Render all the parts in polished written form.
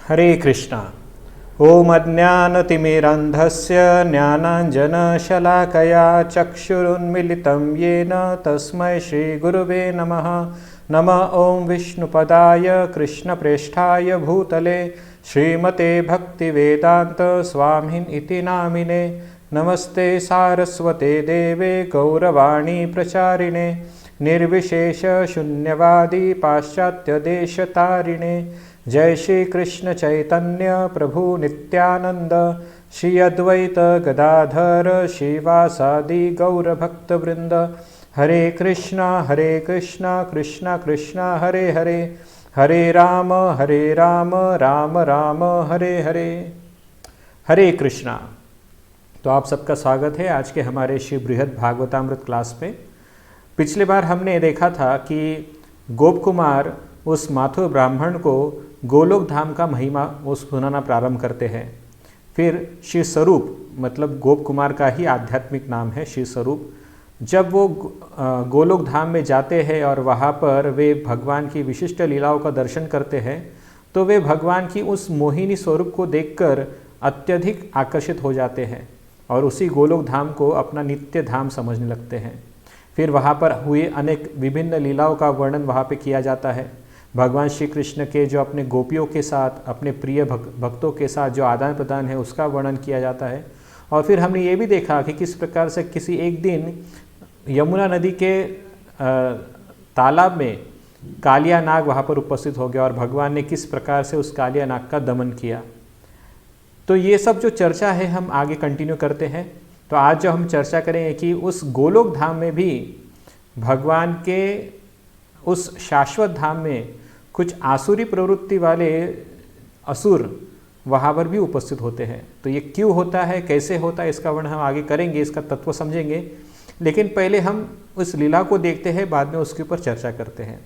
हरे कृष्णा। ओम अज्ञानतिमिरन्धस्य ज्ञानाञ्जनशलाकया चक्षुरुन्मिलितं येन तस्मै श्रीगुरुवे नमः। नमः ओं विष्णुपदाय कृष्णप्रेष्ठाय भूतले श्रीमते भक्तिवेदान्त स्वामिन् इति नामिने। नमस्ते सारस्वते देवे गौरवाणी प्रचारिणे निर्विशेष शून्यवादी पाश्चात्यदेशतारिणे। जय श्री कृष्ण चैतन्य प्रभु नित्यानंद श्री अद्वैत गदाधर श्रीवासादि गौर भक्त वृंद। हरे कृष्णा कृष्णा कृष्णा हरे हरे, हरे राम राम राम हरे हरे। हरे कृष्णा। तो आप सबका स्वागत है आज के हमारे श्री बृहद भागवतामृत क्लास में। पिछले बार हमने देखा था कि गोप कुमार उस माथुर ब्राह्मण को गोलोक धाम का महिमा वो सुनाना प्रारंभ करते हैं। फिर श्री स्वरूप, मतलब गोप कुमार का ही आध्यात्मिक नाम है श्री स्वरूप, जब वो गोलोक धाम में जाते हैं और वहाँ पर वे भगवान की विशिष्ट लीलाओं का दर्शन करते हैं तो वे भगवान की उस मोहिनी स्वरूप को देखकर अत्यधिक आकर्षित हो जाते हैं और उसी गोलोक धाम को अपना नित्य धाम समझने लगते हैं। फिर वहाँ पर हुए अनेक विभिन्न लीलाओं का वर्णन वहाँ पे किया जाता है। भगवान श्री कृष्ण के जो अपने गोपियों के साथ, अपने प्रिय भक्तों के साथ जो आदान प्रदान है उसका वर्णन किया जाता है। और फिर हमने ये भी देखा कि किस प्रकार से किसी एक दिन यमुना नदी के तालाब में कालिया नाग वहाँ पर उपस्थित हो गया और भगवान ने किस प्रकार से उस कालिया नाग का दमन किया। तो ये सब जो चर्चा है हम आगे कंटिन्यू करते हैं। तो आज जो हम चर्चा करेंगे कि उस गोलोक धाम में भी भगवान के उस शाश्वत धाम में कुछ आसुरी प्रवृत्ति वाले असुर वहाँ पर भी उपस्थित होते हैं। तो ये क्यों होता है, कैसे होता है, इसका वर्णन हम आगे करेंगे, इसका तत्व समझेंगे। लेकिन पहले हम उस लीला को देखते हैं, बाद में उसके ऊपर चर्चा करते हैं।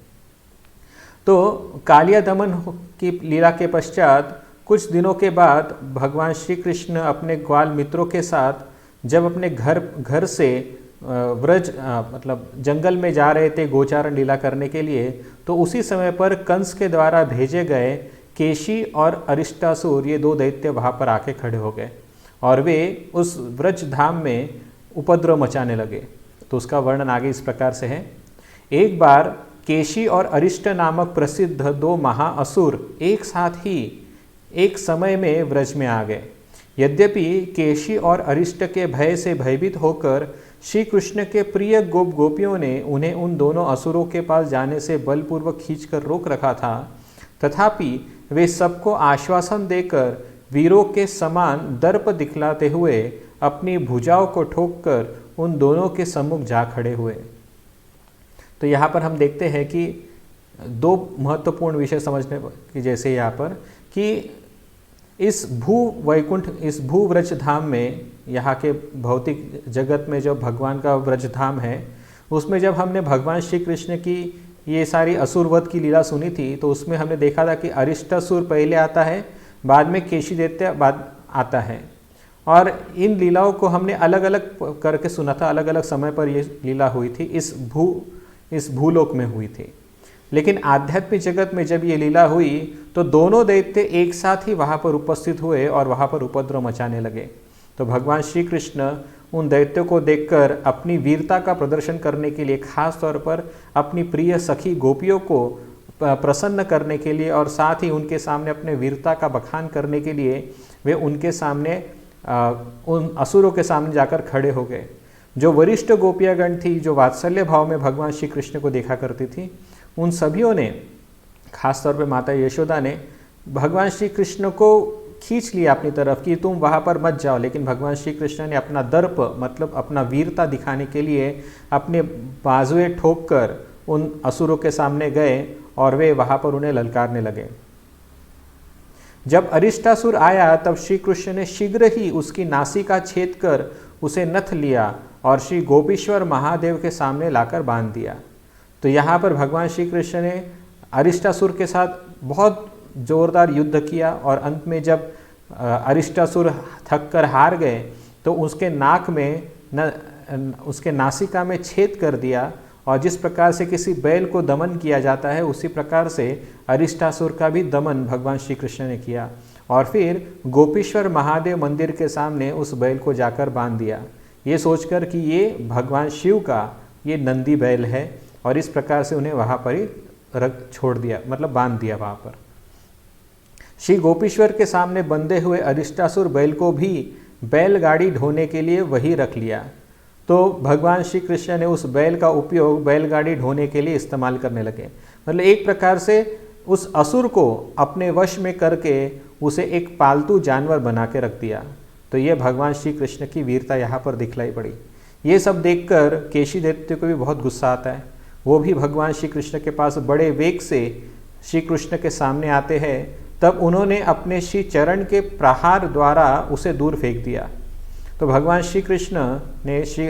तो कालिया दमन की लीला के पश्चात कुछ दिनों के बाद भगवान श्री कृष्ण अपने ग्वाल मित्रों के साथ जब अपने घर से व्रज मतलब जंगल में जा रहे थे गोचारण लीला करने के लिए, तो उसी समय पर कंस के द्वारा भेजे गए केशी और अरिष्टासुर ये दो दैत्य वहाँ पर आके खड़े हो गए और वे उस व्रज धाम में उपद्रव मचाने लगे। तो उसका वर्णन आगे इस प्रकार से है। एक बार केशी और अरिष्ट नामक प्रसिद्ध दो महाअसुर एक साथ ही एक समय में व्रज में आ गए। यद्यपि केशी और अरिष्ट के भय से भयभीत होकर श्री कृष्ण के प्रिय गोपियों ने उन्हें उन दोनों असुरों के पास जाने से बलपूर्वक खींचकर रोक रखा था, तथापि वे सबको आश्वासन देकर वीरों के समान दर्प दिखलाते हुए अपनी भुजाओं को ठोककर उन दोनों के सम्मुख जा खड़े हुए। तो यहाँ पर हम देखते हैं कि दो महत्वपूर्ण विषय समझने की, जैसे यहाँ पर कि इस वैकुंठ, इस व्रज धाम में, यहाँ के भौतिक जगत में जो भगवान का व्रज धाम है उसमें जब हमने भगवान श्री कृष्ण की ये सारी असुरवध की लीला सुनी थी तो उसमें हमने देखा था कि अरिष्टासुर पहले आता है, बाद में केशी दैत्य बाद आता है। और इन लीलाओं को हमने अलग अलग करके सुना था, अलग अलग समय पर ये लीला हुई थी, इस भूलोक में हुई थी। लेकिन आध्यात्मिक जगत में जब ये लीला हुई तो दोनों दैत्य एक साथ ही वहाँ पर उपस्थित हुए और वहाँ पर उपद्रव मचाने लगे। तो भगवान श्री कृष्ण उन दैत्यों को देखकर अपनी वीरता का प्रदर्शन करने के लिए, खास तौर पर अपनी प्रिय सखी गोपियों को प्रसन्न करने के लिए और साथ ही उनके सामने अपने वीरता का बखान करने के लिए वे उनके सामने उन असुरों के सामने जाकर खड़े हो गए। जो वरिष्ठ गोपियागण थी, जो वात्सल्य भाव में भगवान श्री कृष्ण को देखा करती थी, उन सभियों ने, खास तौर पे माता यशोदा ने भगवान श्री कृष्ण को खींच लिया अपनी तरफ कि तुम वहाँ पर मत जाओ। लेकिन भगवान श्री कृष्ण ने अपना दर्प, मतलब अपना वीरता दिखाने के लिए अपने बाजुएं ठोक कर उन असुरों के सामने गए और वे वहाँ पर उन्हें ललकारने लगे। जब अरिष्टासुर आया तब श्री कृष्ण ने शीघ्र ही उसकी नासिका छेद कर उसे नथ लिया और श्री गोपीश्वर महादेव के सामने लाकर बांध दिया। तो यहाँ पर भगवान श्री कृष्ण ने अरिष्टासुर के साथ बहुत जोरदार युद्ध किया और अंत में जब अरिष्टासुर थक कर हार गए तो उसके नाक में उसके नासिका में छेद कर दिया और जिस प्रकार से किसी बैल को दमन किया जाता है उसी प्रकार से अरिष्टासुर का भी दमन भगवान श्री कृष्ण ने किया और फिर गोपीश्वर महादेव मंदिर के सामने उस बैल को जाकर बांध दिया, ये सोचकर कि ये भगवान शिव का ये नंदी बैल है, और इस प्रकार से उन्हें वहाँ पर ही रख छोड़ दिया, मतलब बांध दिया वहाँ पर। श्री गोपीश्वर के सामने बंधे हुए अरिष्टासुर बैल को भी बैलगाड़ी ढोने के लिए वही रख लिया। तो भगवान श्री कृष्ण ने उस बैल का उपयोग बैलगाड़ी ढोने के लिए इस्तेमाल करने लगे। मतलब एक प्रकार से उस असुर को अपने वश में करके उसे एक पालतू जानवर बना के रख दिया। तो ये भगवान श्री कृष्ण की वीरता यहाँ पर दिखलाई पड़ी। ये सब देखकर केशी दैत्य को भी बहुत गुस्सा आता है। वो भी भगवान श्री कृष्ण के पास बड़े वेग से श्री कृष्ण के सामने आते हैं। तब उन्होंने अपने श्री चरण के प्रहार द्वारा उसे दूर फेंक दिया। तो भगवान श्री कृष्ण ने श्री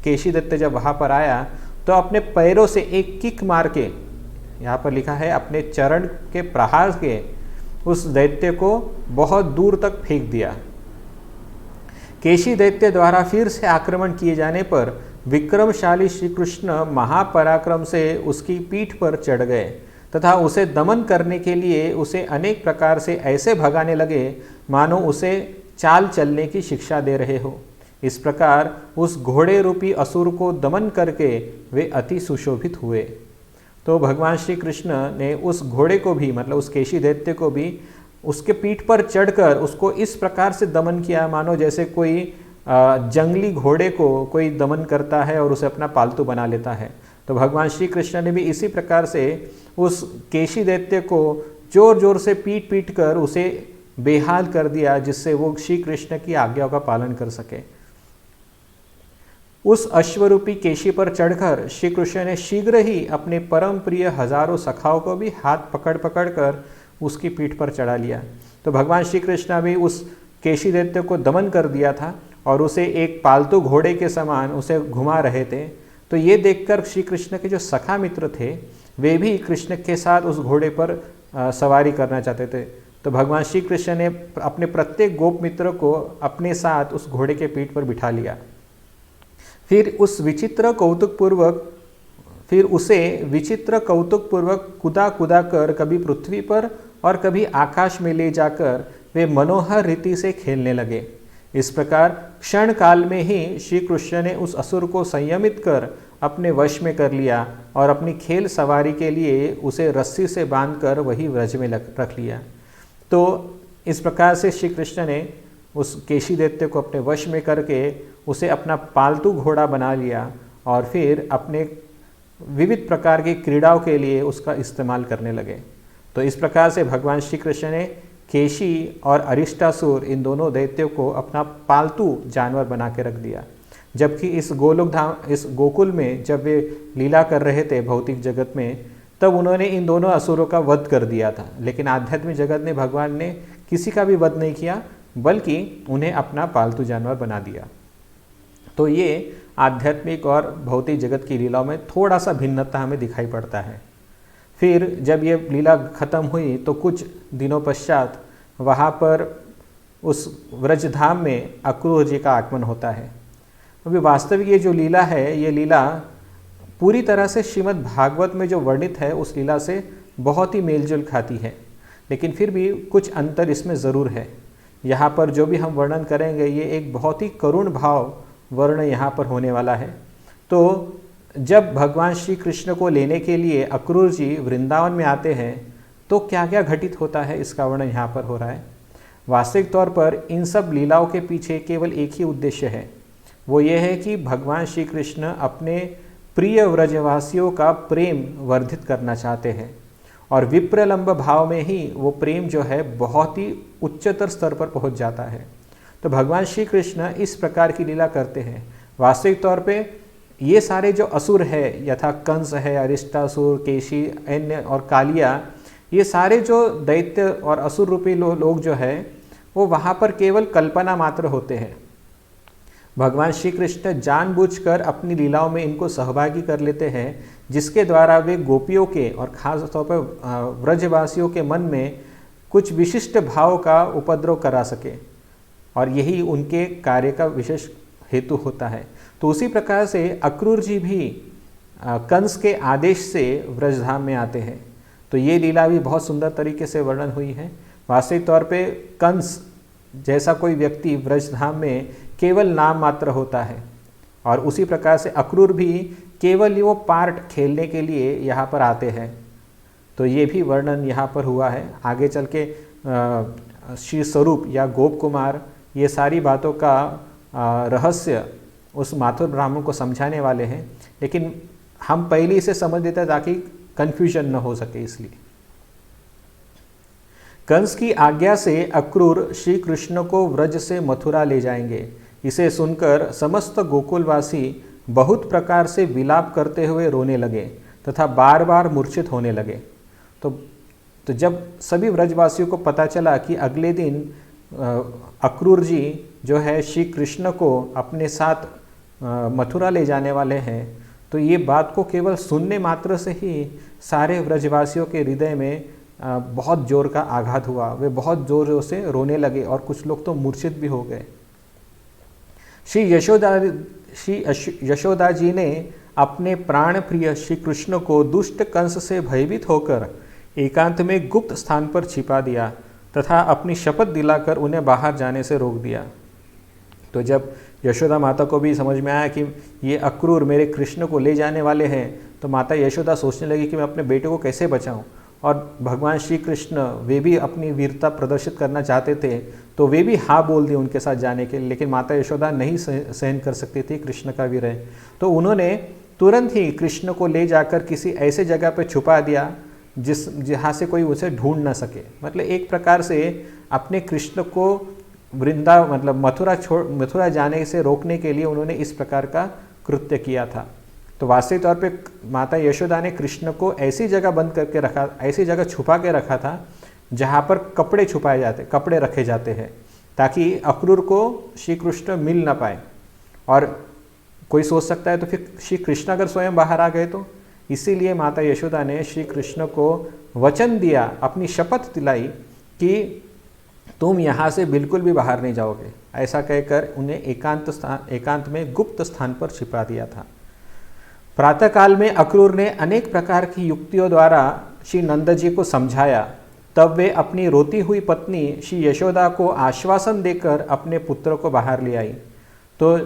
केशी दत्त जब वहाँ पर आया तो अपने पैरों से एक किक मार के, यहाँ पर लिखा है अपने चरण के प्रहार के, उस दैत्य को बहुत दूर तक फेंक दिया। केशी दैत्य द्वारा फिर से आक्रमण किए जाने पर विक्रमशाली श्री कृष्ण महापराक्रम से उसकी पीठ पर चढ़ गए तथा उसे दमन करने के लिए उसे अनेक प्रकार से ऐसे भगाने लगे मानो उसे चाल चलने की शिक्षा दे रहे हो। इस प्रकार उस घोड़े रूपी असुर को दमन करके वे अति सुशोभित हुए। तो भगवान श्री कृष्ण ने उस घोड़े को भी, मतलब उस केशी दैत्य को भी उसके पीठ पर चढ़कर उसको इस प्रकार से दमन किया मानो जैसे कोई जंगली घोड़े को कोई दमन करता है और उसे अपना पालतू बना लेता है। तो भगवान श्री कृष्ण ने भी इसी प्रकार से उस केशी दैत्य को जोर जोर से पीट पीट कर उसे बेहाल कर दिया, जिससे वो श्री कृष्ण की आज्ञाओं का पालन कर सके। उस अश्वरूपी केशी पर चढ़कर श्री कृष्ण ने शीघ्र ही अपने परम प्रिय हजारों सखाओं को भी हाथ पकड़ पकड़ कर उसकी पीठ पर चढ़ा लिया। तो भगवान श्री कृष्ण भी उस केशी दैत्य को दमन कर दिया था और उसे एक पालतू घोड़े के समान उसे घुमा रहे थे। तो ये देखकर श्री कृष्ण के जो सखा मित्र थे वे भी कृष्ण के साथ उस घोड़े पर सवारी करना चाहते थे। तो भगवान श्री कृष्ण ने अपने प्रत्येक गोप मित्र को अपने साथ उस घोड़े के पीठ पर बिठा लिया। फिर उसे विचित्र कौतुक पूर्वक कुदा कुदा कर कभी पृथ्वी पर और कभी आकाश में ले जाकर वे मनोहर रीति से खेलने लगे। इस प्रकार क्षण काल में ही श्री कृष्ण ने उस असुर को संयमित कर अपने वश में कर लिया और अपनी खेल सवारी के लिए उसे रस्सी से बांधकर वही व्रज में रख लिया। तो इस प्रकार से श्री कृष्ण ने उस केशी दैत्य को अपने वश में करके उसे अपना पालतू घोड़ा बना लिया और फिर अपने विविध प्रकार की क्रीड़ाओं के लिए उसका इस्तेमाल करने लगे। तो इस प्रकार से भगवान श्री कृष्ण ने केशी और अरिष्टासुर इन दोनों दैत्यों को अपना पालतू जानवर बना के रख दिया। जबकि इस गोकुल में जब वे लीला कर रहे थे भौतिक जगत में, तब उन्होंने इन दोनों असुरों का वध कर दिया था। लेकिन आध्यात्मिक जगत में भगवान ने किसी का भी वध नहीं किया, बल्कि उन्हें अपना पालतू जानवर बना दिया। तो ये आध्यात्मिक और भौतिक जगत की लीलाओं में थोड़ा सा भिन्नता हमें दिखाई पड़ता है। फिर जब ये लीला खत्म हुई तो कुछ दिनों पश्चात वहाँ पर उस व्रजधाम में अक्रूर जी का आगमन होता है। अभी वास्तविक ये जो लीला है, ये लीला पूरी तरह से श्रीमद् भागवत में जो वर्णित है उस लीला से बहुत ही मेलजोल खाती है, लेकिन फिर भी कुछ अंतर इसमें ज़रूर है। यहाँ पर जो भी हम वर्णन करेंगे ये एक बहुत ही करुण भाव वर्ण यहाँ पर होने वाला है। तो जब भगवान श्री कृष्ण को लेने के लिए अक्रूर जी वृंदावन में आते हैं तो क्या क्या घटित होता है इसका वर्णन यहाँ पर हो रहा है। वास्तविक तौर पर इन सब लीलाओं के पीछे केवल एक ही उद्देश्य है, वो ये है कि भगवान श्री कृष्ण अपने प्रिय व्रजवासियों का प्रेम वर्धित करना चाहते हैं और विप्रलंब भाव में ही वो प्रेम जो है बहुत ही उच्चतर स्तर पर पहुंच जाता है। तो भगवान श्री कृष्ण इस प्रकार की लीला करते हैं। वास्तविक तौर पे ये सारे जो असुर है, यथा कंस है, अरिष्टासुर, केशी, अन्य और कालिया, ये सारे जो दैत्य और असुर रूपी लोग जो है वो वहाँ पर केवल कल्पना मात्र होते हैं। भगवान श्री कृष्ण जानबूझकर अपनी लीलाओं में इनको सहभागी कर लेते हैं, जिसके द्वारा वे गोपियों के और खास तौर पर व्रजवासियों के मन में कुछ विशिष्ट भाव का उपद्रव करा सके, और यही उनके कार्य का विशेष हेतु होता है। तो उसी प्रकार से अक्रूर जी भी कंस के आदेश से व्रजधाम में आते हैं। तो ये लीला भी बहुत सुंदर तरीके से वर्णन हुई है। वास्तविक तौर पे कंस जैसा कोई व्यक्ति व्रजधाम में केवल नाम मात्र होता है, और उसी प्रकार से अक्रूर भी केवल वो पार्ट खेलने के लिए यहाँ पर आते हैं। तो ये भी वर्णन यहाँ पर हुआ है। आगे चल के श्री स्वरूप या गोप कुमार ये सारी बातों का रहस्य उस माथुर ब्राह्मण को समझाने वाले हैं, लेकिन हम पहले इसे समझ लेते हैं ताकि कन्फ्यूजन न हो सके। इसलिए कंस की आज्ञा से अक्रूर श्री कृष्ण को व्रज से मथुरा ले जाएंगे। इसे सुनकर समस्त गोकुलवासी बहुत प्रकार से विलाप करते हुए रोने लगे तथा बार बार मूर्छित होने लगे। तो जब सभी व्रजवासियों को पता चला कि अगले दिन अक्रूर जी जो है श्री कृष्ण को अपने साथ मथुरा ले जाने वाले हैं, तो ये बात को केवल सुनने मात्र से ही सारे व्रजवासियों के हृदय में बहुत जोर का आघात हुआ। वे बहुत जोर जोर से रोने लगे और कुछ लोग तो मूर्छित भी हो गए। श्री यशोदा जी ने अपने प्राण प्रिय श्री कृष्ण को दुष्ट कंस से भयभीत होकर एकांत में गुप्त स्थान पर छिपा दिया तथा अपनी शपथ दिलाकर उन्हें बाहर जाने से रोक दिया। तो जब यशोदा माता को भी समझ में आया कि ये अक्रूर मेरे कृष्ण को ले जाने वाले हैं, तो माता यशोदा सोचने लगी कि मैं अपने बेटे को कैसे बचाऊं। और भगवान श्री कृष्ण वे भी अपनी वीरता प्रदर्शित करना चाहते थे, तो वे भी हाँ बोल दिए उनके साथ जाने के लिए, लेकिन माता यशोदा नहीं सहन कर सकती थी कृष्ण का विरह। तो उन्होंने तुरंत ही कृष्ण को ले जाकर किसी ऐसे जगह पर छुपा दिया जहाँ से कोई उसे ढूंढ ना सके। मतलब एक प्रकार से अपने कृष्ण को मथुरा जाने से रोकने के लिए उन्होंने इस प्रकार का कृत्य किया था। तो वास्तविक तौर पे माता यशोदा ने कृष्ण को ऐसी जगह बंद करके रखा, ऐसी जगह छुपा के रखा था जहाँ पर कपड़े रखे जाते हैं, ताकि अक्रूर को श्री कृष्ण मिल ना पाए। और कोई सोच सकता है तो फिर श्री कृष्ण अगर स्वयं बाहर आ गए तो, इसीलिए माता यशोदा ने श्री कृष्ण को वचन दिया, अपनी शपथ दिलाई कि तुम यहाँ से बिल्कुल भी बाहर नहीं जाओगे। ऐसा कहकर उन्हें एकांत में गुप्त स्थान पर छिपा दिया था। प्रातःकाल में अक्रूर ने अनेक प्रकार की युक्तियों द्वारा श्री नंद जी को समझाया। तब वे अपनी रोती हुई पत्नी श्री यशोदा को आश्वासन देकर अपने पुत्र को बाहर ले आई। तो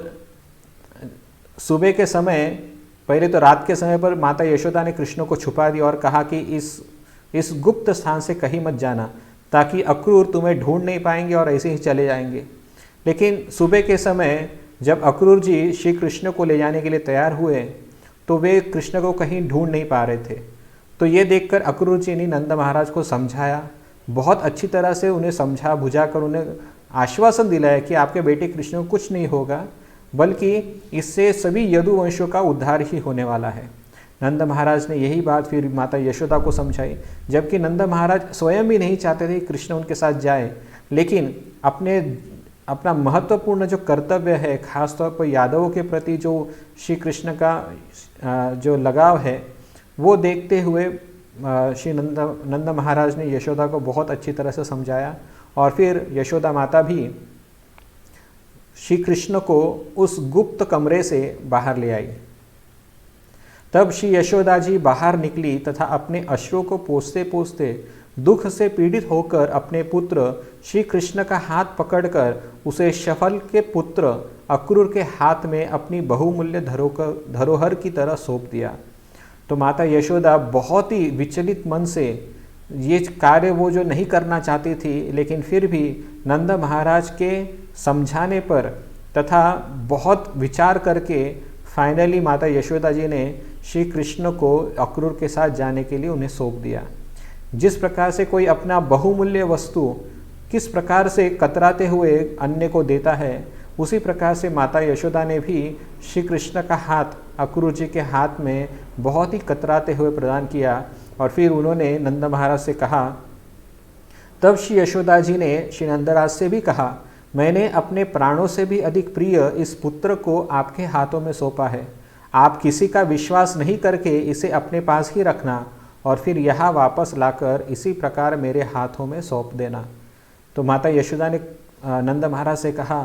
सुबह के समय, पहले तो रात के समय पर माता यशोदा ने कृष्ण को छुपा दिया और कहा कि इस गुप्त स्थान से कहीं मत जाना, ताकि अक्रूर तुम्हें ढूंढ नहीं पाएंगे और ऐसे ही चले जाएंगे। लेकिन सुबह के समय जब अक्रूर जी श्री कृष्ण को ले जाने के लिए तैयार हुए, तो वे कृष्ण को कहीं ढूंढ नहीं पा रहे थे। तो ये देखकर अक्रूर जी ने नंद महाराज को समझाया, बहुत अच्छी तरह से उन्हें समझा बुझा कर उन्हें आश्वासन दिलाया कि आपके बेटे कृष्ण को कुछ नहीं होगा, बल्कि इससे सभी यदुवंशों का उद्धार ही होने वाला है। नंद महाराज ने यही बात फिर माता यशोदा को समझाई, जबकि नंद महाराज स्वयं भी नहीं चाहते थे कि कृष्ण उनके साथ जाए, लेकिन अपना महत्वपूर्ण जो कर्तव्य है, खासतौर पर यादवों के प्रति जो श्री कृष्ण का जो लगाव है, वो देखते हुए श्री नंद महाराज ने यशोदा को बहुत अच्छी तरह से समझाया। और फिर यशोदा माता भी श्री कृष्ण को उस गुप्त कमरे से बाहर ले आई। तब श्री यशोदा जी बाहर निकली तथा अपने अश्रों को पोंछते पोंछते दुख से पीड़ित होकर अपने पुत्र श्री कृष्ण का हाथ पकड़कर उसे शफल के पुत्र अक्रूर के हाथ में अपनी बहुमूल्य धरोहर की तरह सौंप दिया। तो माता यशोदा बहुत ही विचलित मन से, ये कार्य वो जो नहीं करना चाहती थी, लेकिन फिर भी नंद महाराज के समझाने पर तथा बहुत विचार करके फाइनली माता यशोदा जी ने श्री कृष्ण को अक्रूर के साथ जाने के लिए उन्हें सौंप दिया। जिस प्रकार से कोई अपना बहुमूल्य वस्तु किस प्रकार से कतराते हुए अन्य को देता है, उसी प्रकार से माता यशोदा ने भी श्री कृष्ण का हाथ अक्रूर जी के हाथ में बहुत ही कतराते हुए प्रदान किया। और फिर उन्होंने नंद महाराज से कहा, तब श्री यशोदा जी ने श्री नंदराज से भी कहा, मैंने अपने प्राणों से भी अधिक प्रिय इस पुत्र को आपके हाथों में सौंपा है। आप किसी का विश्वास नहीं करके इसे अपने पास ही रखना और फिर यहाँ वापस लाकर इसी प्रकार मेरे हाथों में सौंप देना। तो माता यशोदा ने नंद महाराज से कहा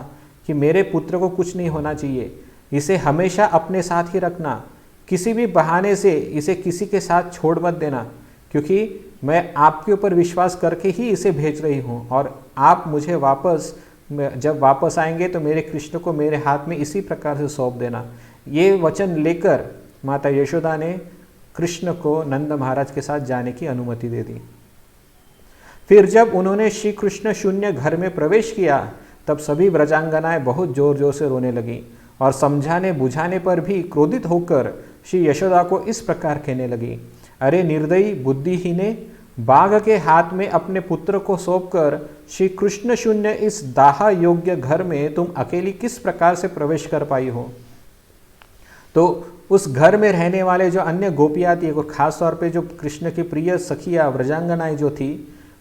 कि मेरे पुत्र को कुछ नहीं होना चाहिए, इसे हमेशा अपने साथ ही रखना। किसी भी बहाने से इसे किसी के साथ छोड़ मत देना, क्योंकि मैं आपके ऊपर विश्वास करके ही इसे भेज रही हूँ, और आप मुझे जब वापस आएंगे तो मेरे कृष्ण को मेरे हाथ में इसी प्रकार से सौंप देना। ये वचन लेकर माता यशोदा ने कृष्ण को नंद महाराज के साथ जाने की अनुमति दे दी। फिर जब उन्होंने श्री कृष्ण शून्य घर में प्रवेश किया तब सभी व्रजांगनाएं बहुत जोर जोर से रोने लगी, और समझाने बुझाने पर भी क्रोधित होकर श्री यशोदा को इस प्रकार कहने लगी, अरे निर्दयी बुद्धिहीने, बाघ के हाथ में अपने पुत्र को सौंपकर श्री कृष्ण शून्य इस दाह योग्य घर में तुम अकेली किस प्रकार से प्रवेश कर पाई हो। तो उस घर में रहने वाले जो अन्य गोपियाँ थी, खास तौर पे जो कृष्ण की प्रिय सखिया व्रजांगनाएं जो थी,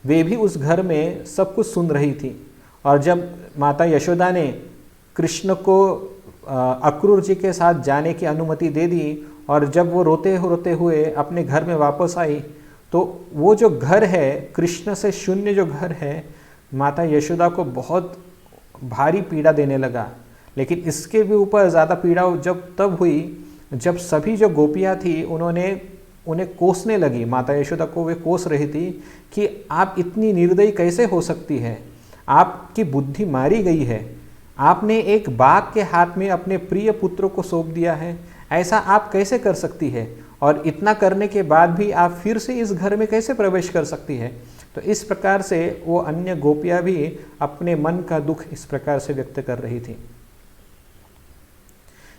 वे भी उस घर में सब कुछ सुन रही थी। और जब माता यशोदा ने कृष्ण को अक्रूर जी के साथ जाने की अनुमति दे दी, और जब वो रोते रोते हुए अपने घर में वापस आई, तो वो जो घर है, कृष्ण से शून्य जो घर है, माता यशोदा को बहुत भारी पीड़ा देने लगा। लेकिन इसके भी ऊपर ज़्यादा पीड़ा तब हुई जब सभी जो गोपियाँ थी उन्हें कोसने लगी। माता यशोदा को वे कोस रही थी कि आप इतनी निर्दयी कैसे हो सकती है, आपकी बुद्धि मारी गई है, आपने एक बाघ के हाथ में अपने प्रिय पुत्र को सौंप दिया है, ऐसा आप कैसे कर सकती है, और इतना करने के बाद भी आप फिर से इस घर में कैसे प्रवेश कर सकती है। तो इस प्रकार से वो अन्य गोपियाँ भी अपने मन का दुख इस प्रकार से व्यक्त कर रही थी।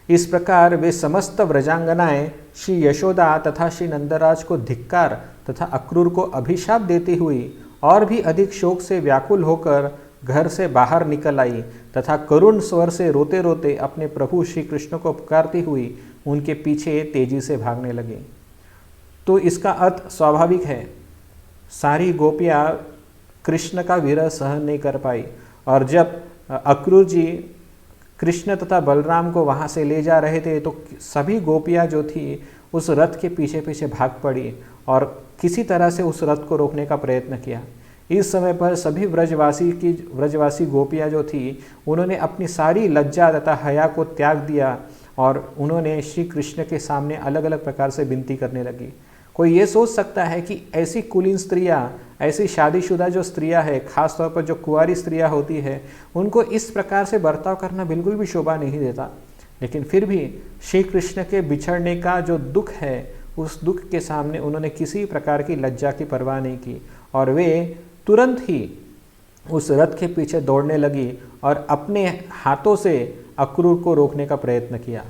इस प्रकार वे समस्त व्रजांगनाएं श्री यशोदा तथा श्री नंदराज को धिक्कार तथा अक्रूर को अभिशाप देती हुई और भी अधिक शोक से व्याकुल होकर घर से बाहर निकल आई, तथा करुण स्वर से रोते रोते अपने प्रभु श्री कृष्ण को पुकारती हुई उनके पीछे तेजी से भागने लगी। तो इसका अर्थ स्वाभाविक है, सारी गोपियाँ कृष्ण का विरह सहन नहीं कर पाई, और जब अक्रूर जी कृष्ण तथा बलराम को वहाँ से ले जा रहे थे तो सभी गोपियाँ जो थी उस रथ के पीछे पीछे भाग पड़ी और किसी तरह से उस रथ को रोकने का प्रयत्न किया। इस समय पर सभी व्रजवासी गोपियाँ जो थी उन्होंने अपनी सारी लज्जा तथा हया को त्याग दिया और उन्होंने श्री कृष्ण के सामने अलग अलग प्रकार से विनती करने लगी। कोई ये सोच सकता है कि ऐसी कुलीन स्त्रियाँ, ऐसी शादीशुदा जो स्त्रियाँ है, खास तौर पर जो कुंवारी स्त्रियाँ होती है, उनको इस प्रकार से बर्ताव करना बिल्कुल भी शोभा नहीं देता। लेकिन फिर भी श्री कृष्ण के बिछड़ने का जो दुख है, उस दुख के सामने उन्होंने किसी प्रकार की लज्जा की परवाह नहीं की और वे तुरंत ही उस रथ के पीछे दौड़ने लगी और अपने हाथों से अक्रूर को रोकने का प्रयत्न किया।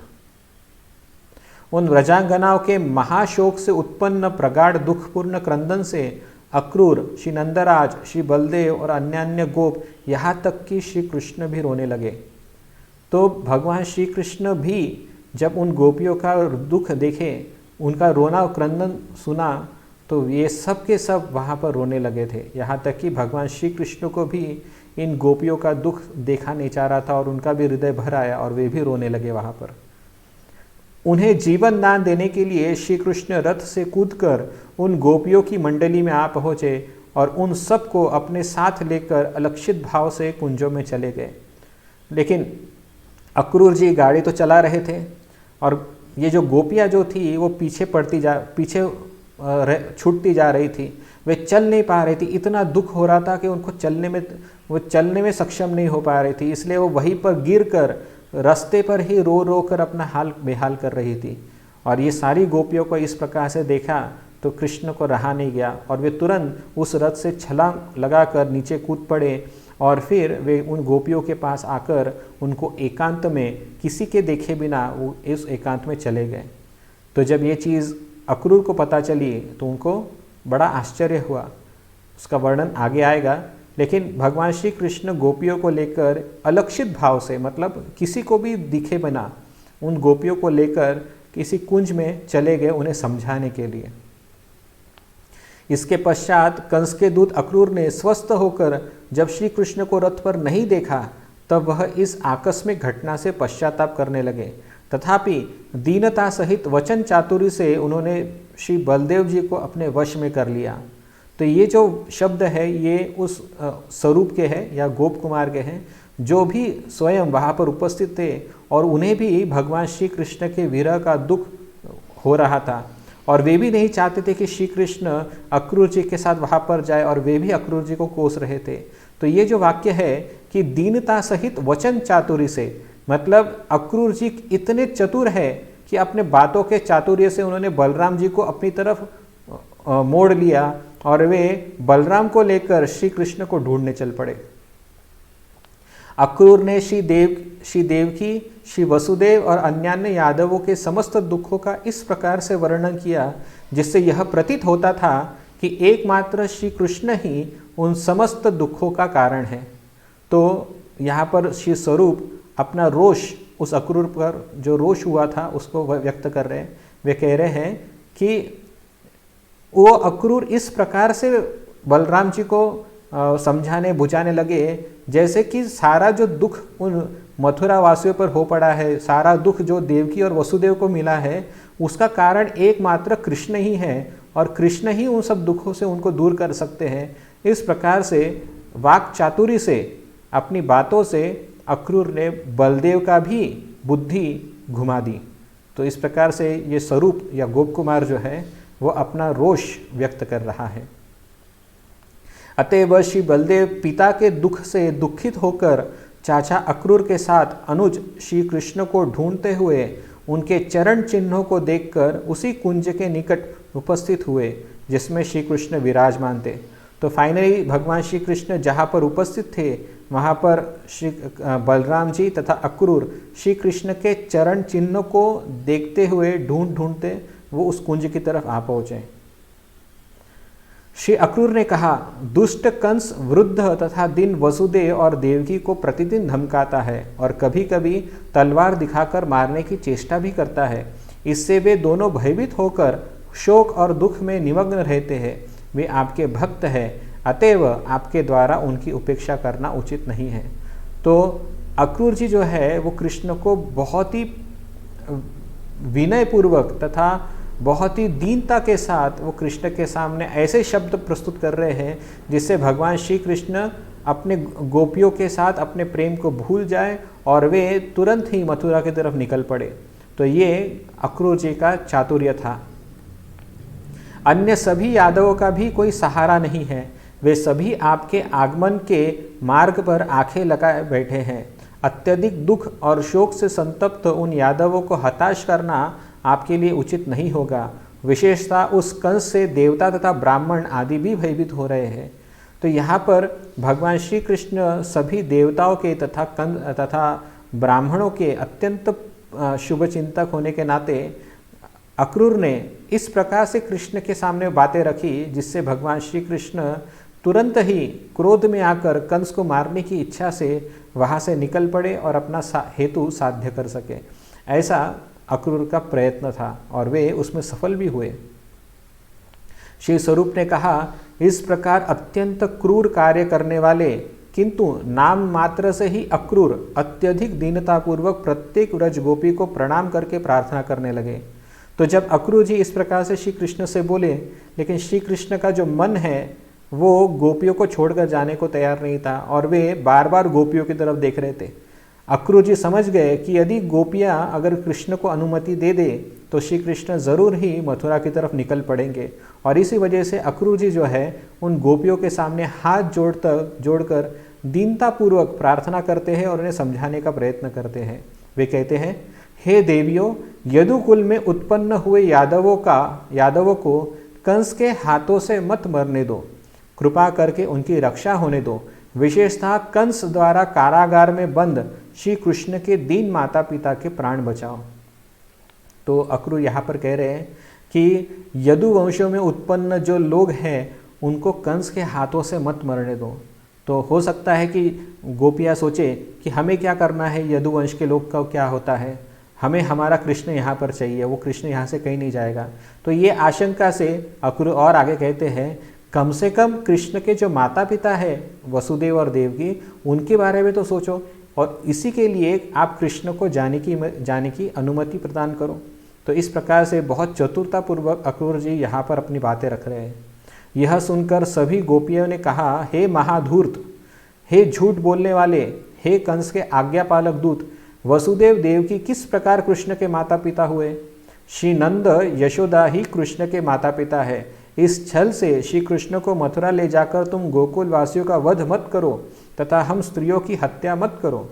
उन व्रजांगनाओं के महाशोक से उत्पन्न प्रगाढ़ दुखपूर्ण क्रंदन से अक्रूर, श्री नंदराज, श्री बलदेव और अन्य गोप, यहाँ तक कि श्री कृष्ण भी रोने लगे। तो भगवान श्री कृष्ण भी जब उन गोपियों का दुख देखे, उनका रोना क्रंदन सुना, तो ये सब के सब वहाँ पर रोने लगे थे। यहाँ तक कि भगवान श्री कृष्ण को भी इन गोपियों का दुख देखा नहीं चाह रहा था और उनका भी हृदय भर आया और वे भी रोने लगे वहाँ पर। उन्हें जीवन दान देने के लिए श्री कृष्ण रथ से कूदकर उन गोपियों की मंडली में आ पहुँचे और उन सब को अपने साथ लेकर अलक्षित भाव से कुंजों में चले गए। लेकिन अक्रूर जी गाड़ी तो चला रहे थे और ये जो गोपियाँ जो थी वो पीछे छूटती जा रही थी। वे चल नहीं पा रही थी, इतना दुख हो रहा था कि उनको चलने में सक्षम नहीं हो पा रही थी। इसलिए वो वहीं पर गिरकर रास्ते पर ही रो रो कर अपना हाल बेहाल कर रही थी। और ये सारी गोपियों को इस प्रकार से देखा तो कृष्ण को रहा नहीं गया और वे तुरंत उस रथ से छलांग लगाकर नीचे कूद पड़े और फिर वे उन गोपियों के पास आकर उनको एकांत में किसी के देखे बिना वो इस एकांत में चले गए। तो जब ये चीज़ अक्रूर को पता चली तो उनको बड़ा आश्चर्य हुआ। उसका वर्णन आगे आएगा। लेकिन भगवान श्री कृष्ण गोपियों को लेकर अलक्षित भाव से, मतलब किसी को भी दिखे बिना, उन गोपियों को लेकर किसी कुंज में चले गए उन्हें समझाने के लिए। इसके पश्चात कंस के दूत अक्रूर ने स्वस्थ होकर जब श्री कृष्ण को रथ पर नहीं देखा तब वह इस आकस्मिक घटना से पश्चाताप करने लगे। तथापि दीनता सहित वचन चातुरी से उन्होंने श्री बलदेव जी को अपने वश में कर लिया। तो ये जो शब्द है ये उस स्वरूप के हैं या गोप कुमार के हैं जो भी स्वयं वहाँ पर उपस्थित थे और उन्हें भी भगवान श्री कृष्ण के विरह का दुख हो रहा था और वे भी नहीं चाहते थे कि श्री कृष्ण अक्रूर जी के साथ वहाँ पर जाए और वे भी अक्रूर जी को कोस रहे थे। तो ये जो वाक्य है कि दीनता सहित वचन चातुरी से, मतलब अक्रूर जी इतने चतुर है कि अपने बातों के चातुर्य से उन्होंने बलराम जी को अपनी तरफ मोड़ लिया और वे बलराम को लेकर श्री कृष्ण को ढूंढने चल पड़े। अक्रूर ने श्री देवकी, श्री वसुदेव और अन्यान्य यादवों के समस्त दुखों का इस प्रकार से वर्णन किया जिससे यह प्रतीत होता था कि एकमात्र श्री कृष्ण ही उन समस्त दुखों का कारण है। तो यहाँ पर श्री स्वरूप अपना रोष, उस अक्रूर पर जो रोष हुआ था उसको व्यक्त कर रहे हैं। वे कह रहे हैं कि वो अक्रूर इस प्रकार से बलराम जी को समझाने बुझाने लगे जैसे कि सारा जो दुख उन मथुरा वासियों पर हो पड़ा है, सारा दुख जो देवकी और वसुदेव को मिला है, उसका कारण एकमात्र कृष्ण ही है और कृष्ण ही उन सब दुखों से उनको दूर कर सकते हैं। इस प्रकार से वाक चातुरी से, अपनी बातों से अक्रूर ने बलदेव का भी बुद्धि घुमा दी। तो इस प्रकार से ये स्वरूप या गोप कुमार जो है वो अपना रोष व्यक्त कर रहा है। अतएव श्री बलदेव पिता के दुख से दुखित होकर चाचा अक्रूर के साथ अनुज श्री कृष्ण को ढूंढते हुए उनके चरण चिन्हों को देखकर उसी कुंज के निकट उपस्थित हुए जिसमें श्री कृष्ण विराजमान थे। तो फाइनली भगवान श्री कृष्ण जहाँ पर उपस्थित थे वहाँ पर श्री बलराम जी तथा अक्रूर श्री कृष्ण के चरण चिन्हों को देखते हुए ढूंढते वो उस कुंज की तरफ आ पहुँचे। श्री अक्रूर ने कहा, दुष्ट कंस वृद्ध तथा दिन वसुदेव और देवकी को प्रतिदिन धमकाता है और कभी कभी तलवार दिखाकर मारने की चेष्टा भी करता है। इससे वे दोनों भयभीत होकर शोक और दुख में निमग्न रहते हैं। वे आपके भक्त हैं, अतएव आपके द्वारा उनकी उपेक्षा करना उचित नहीं है। तो अक्रूर जी जो है वो कृष्ण को बहुत ही विनयपूर्वक तथा बहुत ही दीनता के साथ वो कृष्ण के सामने ऐसे शब्द प्रस्तुत कर रहे हैं जिससे भगवान श्री कृष्ण अपने गोपियों के साथ अपने प्रेम को भूल जाए और वे तुरंत ही मथुरा की तरफ निकल पड़े। तो ये अक्रूर जी का चातुर्य था। अन्य सभी यादवों का भी कोई सहारा नहीं है, वे सभी आपके आगमन के मार्ग पर आंखें लगाए बैठे हैं। अत्यधिक दुख और शोक से संतप्त उन यादवों को हताश करना आपके लिए उचित नहीं होगा। विशेषतः उस कंस से देवता तथा ब्राह्मण आदि भी भयभीत हो रहे हैं। तो यहाँ पर भगवान श्री कृष्ण सभी देवताओं के तथा ब्राह्मणों के अत्यंत शुभचिंतक होने के नाते अक्रूर ने इस प्रकार से कृष्ण के सामने बातें रखी जिससे भगवान श्री कृष्ण तुरंत ही क्रोध में आकर कंस को मारने की इच्छा से वहाँ से निकल पड़े और अपना हेतु साध्य कर सके। ऐसा अक्रूर का प्रयत्न था और वे उसमें सफल भी हुए। श्री स्वरूप ने कहा, इस प्रकार अत्यंत क्रूर कार्य करने वाले किंतु नाम मात्र से ही अक्रूर अत्यधिक दीनतापूर्वक प्रत्येक व्रज गोपी को प्रणाम करके प्रार्थना करने लगे। तो जब अक्रूर जी इस प्रकार से श्री कृष्ण से बोले, लेकिन श्री कृष्ण का जो मन है वो गोपियों को छोड़कर जाने को तैयार नहीं था और वे बार बार गोपियों की तरफ देख रहे थे। अक्रूर जी समझ गए कि यदि गोपियां अगर कृष्ण को अनुमति दे दे तो श्री कृष्ण जरूर ही मथुरा की तरफ निकल पड़ेंगे और इसी वजह से अक्रूर जी जो है उन गोपियों के सामने हाथ जोड़कर दीनतापूर्वक प्रार्थना करते हैं और उन्हें समझाने का प्रयत्न करते हैं। वे कहते हैं, हे देवियों, यदुकुल में उत्पन्न हुए यादवों को कंस के हाथों से मत मरने दो, कृपा करके उनकी रक्षा होने दो। विशेषतः कंस द्वारा कारागार में बंद श्री कृष्ण के दीन माता पिता के प्राण बचाओ। तो अक्रूर यहाँ पर कह रहे हैं कि यदु वंशों में उत्पन्न जो लोग हैं उनको कंस के हाथों से मत मरने दो। तो हो सकता है कि गोपियाँ सोचे कि हमें क्या करना है, यदु वंश के लोग का क्या होता है, हमें हमारा कृष्ण यहाँ पर चाहिए, वो कृष्ण यहाँ से कहीं नहीं जाएगा। तो ये आशंका से अक्रूर और आगे कहते हैं, कम से कम कृष्ण के जो माता पिता है वसुदेव और देवकी, उनके बारे में तो सोचो और इसी के लिए आप कृष्ण को जाने की अनुमति प्रदान करो। तो इस प्रकार से बहुत चतुरतापूर्वक अक्रूर जी यहाँ पर अपनी बातें रख रहे हैं। यह सुनकर सभी गोपियों ने कहा, हे महाधूर्त, हे झूठ बोलने वाले, हे कंस के आज्ञापालक दूत, वसुदेव देवकी किस प्रकार कृष्ण के माता पिता हुए? श्री नंद यशोदा ही कृष्ण के माता पिता है। इस छल से श्री कृष्ण को मथुरा ले जाकर तुम गोकुल वासियों का वध मत करो तथा हम स्त्रियों की हत्या मत करो।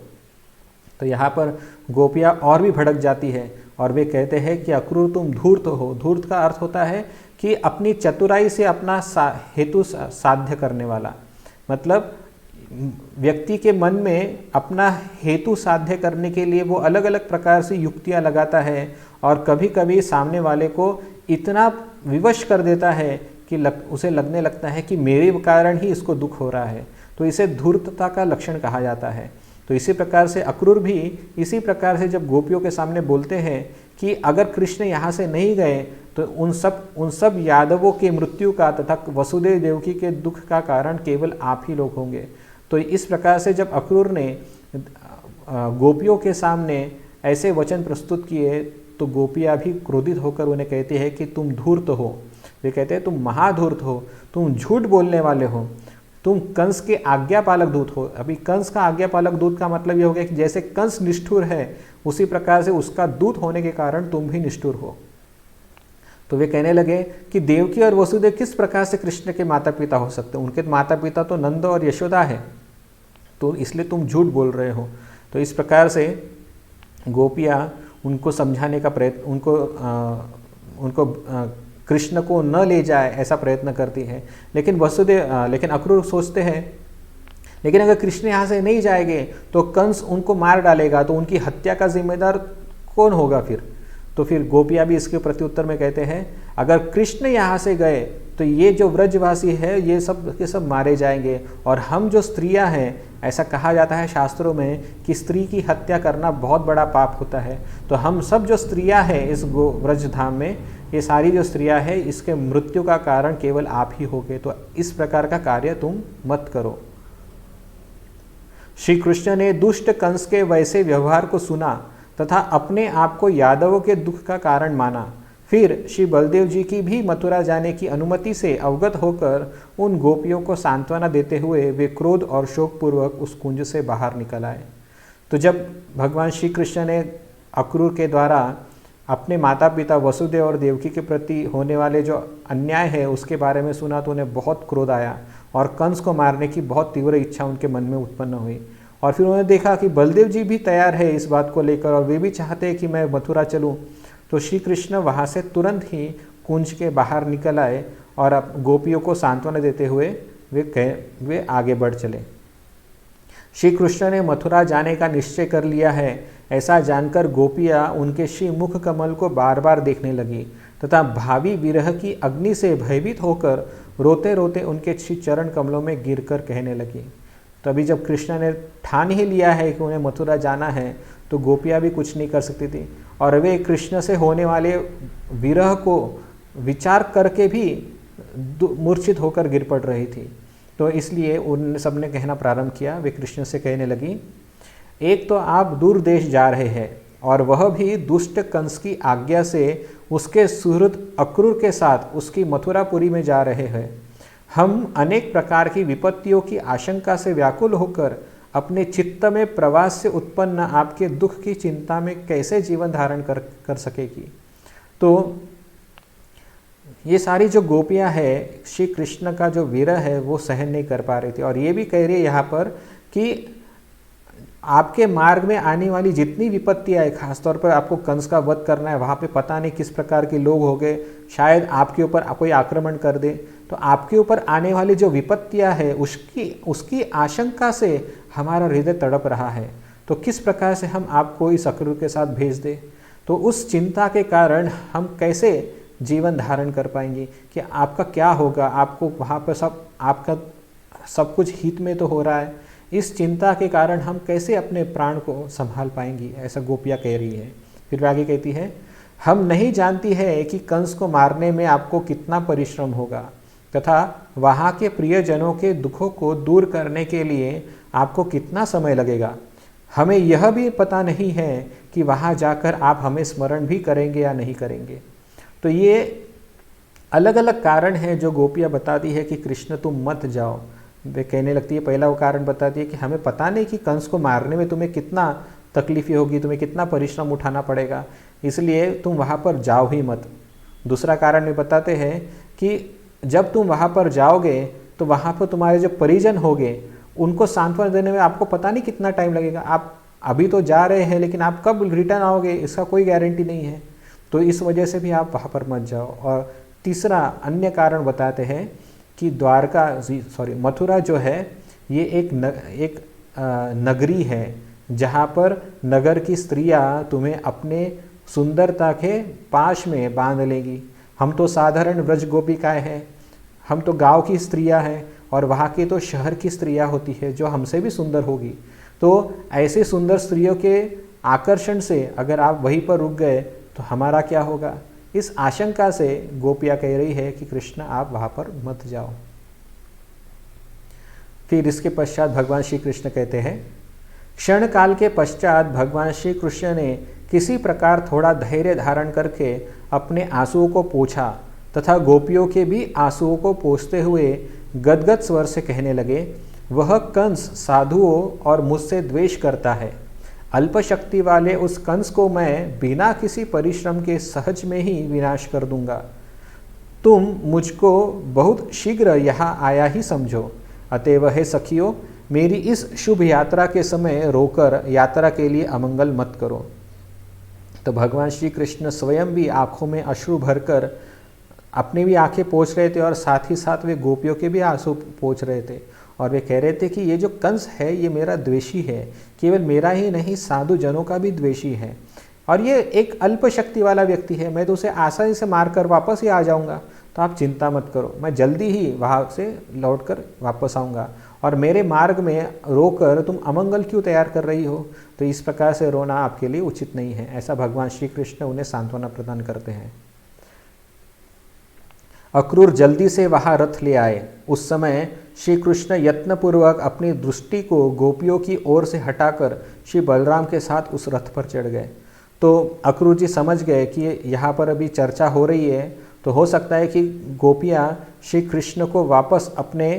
तो यहाँ पर गोपियाँ और भी भड़क जाती है और वे कहते हैं कि अक्रूर तुम धूर्त हो। धूर्त का अर्थ होता है कि अपनी चतुराई से अपना हेतु साध्य करने वाला, मतलब व्यक्ति के मन में अपना हेतु साध्य करने के लिए वो अलग अलग प्रकार से युक्तियां लगाता है और कभी कभी सामने वाले को इतना विवश कर देता है कि उसे लगने लगता है कि मेरे कारण ही इसको दुख हो रहा है। तो इसे धूर्तता का लक्षण कहा जाता है। तो इसी प्रकार से अक्रूर भी इसी प्रकार से जब गोपियों के सामने बोलते हैं कि अगर कृष्ण यहाँ से नहीं गए तो उन सब यादवों के मृत्यु का तथा वसुदेव देवकी के दुख का कारण केवल आप ही लोग होंगे। तो इस प्रकार से जब अक्रूर ने गोपियों के सामने ऐसे वचन प्रस्तुत किए तो गोपियाँ भी क्रोधित होकर उन्हें कहती है कि तुम धूर्त हो। वे कहते हैं तुम महाधूर्त हो, तुम झूठ बोलने वाले हो, तुम कंस के आज्ञापालक दूत हो। अभी कंस का आज्ञापालक दूत का मतलब ये हो गया कि जैसे कंस निष्ठुर है उसी प्रकार से उसका दूत होने के कारण तुम भी निष्ठुर हो। तो वे कहने लगे कि देवकी और वसुदेव किस प्रकार से कृष्ण के माता पिता हो सकते हैं, उनके माता पिता तो नंद और यशोदा है, तो इसलिए तुम झूठ बोल रहे हो। तो इस प्रकार से गोपियाँ उनको समझाने का प्रयत्न, उनको कृष्ण को न ले जाए ऐसा प्रयत्न करती है। लेकिन अक्रूर सोचते हैं लेकिन अगर कृष्ण यहाँ से नहीं जाएंगे तो कंस उनको मार डालेगा, तो उनकी हत्या का जिम्मेदार कौन होगा फिर। तो फिर गोपियाँ भी इसके प्रत्युत्तर में कहते हैं अगर कृष्ण यहाँ से गए तो ये जो व्रजवासी है ये सब के सब मारे जाएंगे और हम जो स्त्रियाँ हैं, ऐसा कहा जाता है शास्त्रों में कि स्त्री की हत्या करना बहुत बड़ा पाप होता है। तो हम सब जो स्त्रियाँ हैं इस व्रज धाम में, ये सारी जो स्त्रियाँ हैं इसके मृत्यु का कारण केवल आप ही होगे। तो इस प्रकार का कार्य तुम मत करो। श्री कृष्ण ने दुष्ट कंस के वैसे व्यवहार को सुना तथा अपने आप को यादवों के दुख का कारण माना। फिर श्री बलदेव जी की भी मथुरा जाने की अनुमति से अवगत होकर उन गोपियों को सांत्वना देते हुए वे क्रोध और शोकपूर्वक उस कुंज से बाहर निकल आए। तो जब भगवान श्री कृष्ण ने अक्रूर के द्वारा अपने माता पिता वसुदेव और देवकी के प्रति होने वाले जो अन्याय है उसके बारे में सुना तो उन्हें बहुत क्रोध आया और कंस को मारने की बहुत तीव्र इच्छा उनके मन में उत्पन्न हुई। और फिर उन्होंने देखा कि बलदेव जी भी तैयार है इस बात को लेकर और वे भी चाहते हैं कि मैं मथुरा चलूं। तो श्री कृष्ण वहाँ से तुरंत ही कुंज के बाहर निकल आए और अब गोपियों को सांत्वना देते हुए वे आगे बढ़ चले। श्री कृष्ण ने मथुरा जाने का निश्चय कर लिया है ऐसा जानकर गोपियाँ उनके श्री मुख कमल को बार बार देखने लगी तथा भावी विरह की अग्नि से भयभीत होकर रोते रोते उनके श्री चरण कमलों में गिरकर कहने लगी। तभी जब कृष्ण ने ठान ही लिया है कि उन्हें मथुरा जाना है तो गोपियाँ भी कुछ नहीं कर सकती थी और वे कृष्ण से होने वाले विरह को विचार करके भी मूर्छित होकर गिर पड़ रही थी। तो इसलिए उन सब ने कहना प्रारंभ किया। वे कृष्ण से कहने लगी, एक तो आप दूर देश जा रहे हैं और वह भी दुष्ट कंस की आज्ञा से उसके सुहृद अक्रूर के साथ उसकी मथुरापुरी में जा रहे हैं। हम अनेक प्रकार की विपत्तियों की आशंका से व्याकुल होकर अपने चित्त में प्रवास से उत्पन्न आपके दुख की चिंता में कैसे जीवन धारण कर सकेगी। तो ये सारी जो गोपियां हैं श्री कृष्ण का जो विरह है वो सहन नहीं कर पा रही थी और ये भी कह रही है यहाँ पर कि आपके मार्ग में आने वाली जितनी विपत्ति आए, खासतौर पर आपको कंस का वध करना है, वहाँ पे पता नहीं किस प्रकार के लोग हो गए, शायद आपके ऊपर कोई आक्रमण कर दे, तो आपके ऊपर आने वाली जो विपत्तियाँ है उसकी आशंका से हमारा हृदय तड़प रहा है। तो किस प्रकार से हम आपको इस अक्रूर के साथ भेज दें। तो उस चिंता के कारण हम कैसे जीवन धारण कर पाएंगे कि आपका क्या होगा, आपको वहाँ पर आपका सब कुछ हित में तो हो रहा है, इस चिंता के कारण हम कैसे अपने प्राण को संभाल पाएंगी, ऐसा गोपियाँ कह रही है। फिर आगे कहती है, हम नहीं जानती है कि कंस को मारने में आपको कितना परिश्रम होगा तथा वहाँ के प्रियजनों के दुखों को दूर करने के लिए आपको कितना समय लगेगा। हमें यह भी पता नहीं है कि वहाँ जाकर आप हमें स्मरण भी करेंगे या नहीं करेंगे। तो ये अलग अलग कारण हैं जो गोपियाँ बताती है कि कृष्ण तुम मत जाओ। वे कहने लगती है, पहला वो कारण बताती है कि हमें पता नहीं कि कंस को मारने में तुम्हें कितना तकलीफ़ी होगी, तुम्हें कितना परिश्रम उठाना पड़ेगा। इसलिए तुम वहाँ पर जाओ ही मत। दूसरा कारण भी बताते हैं कि जब तुम वहाँ पर जाओगे तो वहाँ पर तुम्हारे जो परिजन होंगे उनको सांत्वना देने में आपको पता नहीं कितना टाइम लगेगा। आप अभी तो जा रहे हैं, लेकिन आप कब रिटर्न आओगे इसका कोई गारंटी नहीं है। तो इस वजह से भी आप वहाँ पर मत जाओ। और तीसरा अन्य कारण बताते हैं कि मथुरा जो है ये एक नगरी है जहाँ पर नगर की स्त्रियाँ तुम्हें अपने सुंदरता के पाश में बांध लेगी। हम तो साधारण व्रज गोपिकाएँ हैं, हम तो गांव की स्त्रियाँ हैं, और वहाँ की तो शहर की स्त्रियाँ होती है जो हमसे भी सुंदर होगी। तो ऐसे सुंदर स्त्रियों के आकर्षण से अगर आप वहीं पर रुक गए तो हमारा क्या होगा। इस आशंका से गोपियाँ कह रही है कि कृष्ण आप वहाँ पर मत जाओ। फिर इसके पश्चात भगवान श्री कृष्ण कहते हैं, क्षण काल के पश्चात भगवान श्री कृष्ण ने किसी प्रकार थोड़ा धैर्य धारण करके अपने आंसुओं को पोंछा तथा गोपियों के भी आंसुओं को पोंछते हुए गदगद स्वर से कहने लगे, वह कंस साधुओं और मुझसे द्वेष करता है। अल्प शक्ति वाले उस कंस को मैं बिना किसी परिश्रम के सहज में ही विनाश कर दूंगा। तुम मुझको बहुत शीघ्र यहाँ आया ही समझो। अतएव हे सखियों, मेरी इस शुभ यात्रा के समय रोकर यात्रा के लिए अमंगल मत करो। तो भगवान श्री कृष्ण स्वयं भी आंखों में अश्रु भरकर अपनी भी आंखें पोंछ रहे थे और साथ ही साथ वे गोपियों के भी आंसू पोंछ रहे थे। और वे कह रहे थे कि ये जो कंस है ये मेरा द्वेषी है, केवल मेरा ही नहीं साधु जनों का भी द्वेषी है, और ये एक अल्प शक्ति वाला व्यक्ति है, मैं तो उसे आसानी से मारकर वापस ही आ जाऊंगा। तो आप चिंता मत करो, मैं जल्दी ही वहाँ से लौटकर वापस आऊँगा, और मेरे मार्ग में रोकर तुम अमंगल क्यों तैयार कर रही हो। तो इस प्रकार से रोना आपके लिए उचित नहीं है। ऐसा भगवान श्री कृष्ण उन्हें सांत्वना प्रदान करते हैं। अक्रूर जल्दी से वहाँ रथ ले आए। उस समय श्री कृष्ण यत्नपूर्वक अपनी दृष्टि को गोपियों की ओर से हटाकर श्री बलराम के साथ उस रथ पर चढ़ गए। तो अक्रूर जी समझ गए कि यहाँ पर अभी चर्चा हो रही है, तो हो सकता है कि गोपियाँ श्री कृष्ण को वापस अपने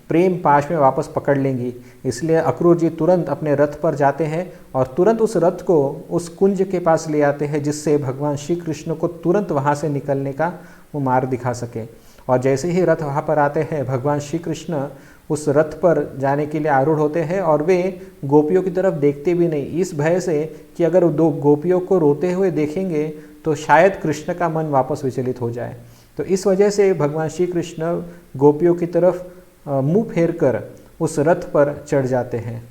प्रेम पाश में वापस पकड़ लेंगी। इसलिए अक्रूर जी तुरंत अपने रथ पर जाते हैं और तुरंत उस रथ को उस कुंज के पास ले आते हैं, जिससे भगवान श्री कृष्ण को तुरंत वहाँ से निकलने का वो मार्ग दिखा सके। और जैसे ही रथ वहाँ पर आते हैं, भगवान श्री कृष्ण उस रथ पर जाने के लिए आरूढ़ होते हैं, और वे गोपियों की तरफ देखते भी नहीं, इस भय से कि अगर दो गोपियों को रोते हुए देखेंगे तो शायद कृष्ण का मन वापस विचलित हो जाए। तो इस वजह से भगवान श्री कृष्ण गोपियों की तरफ मुंह फेर कर उस रथ पर चढ़ जाते हैं।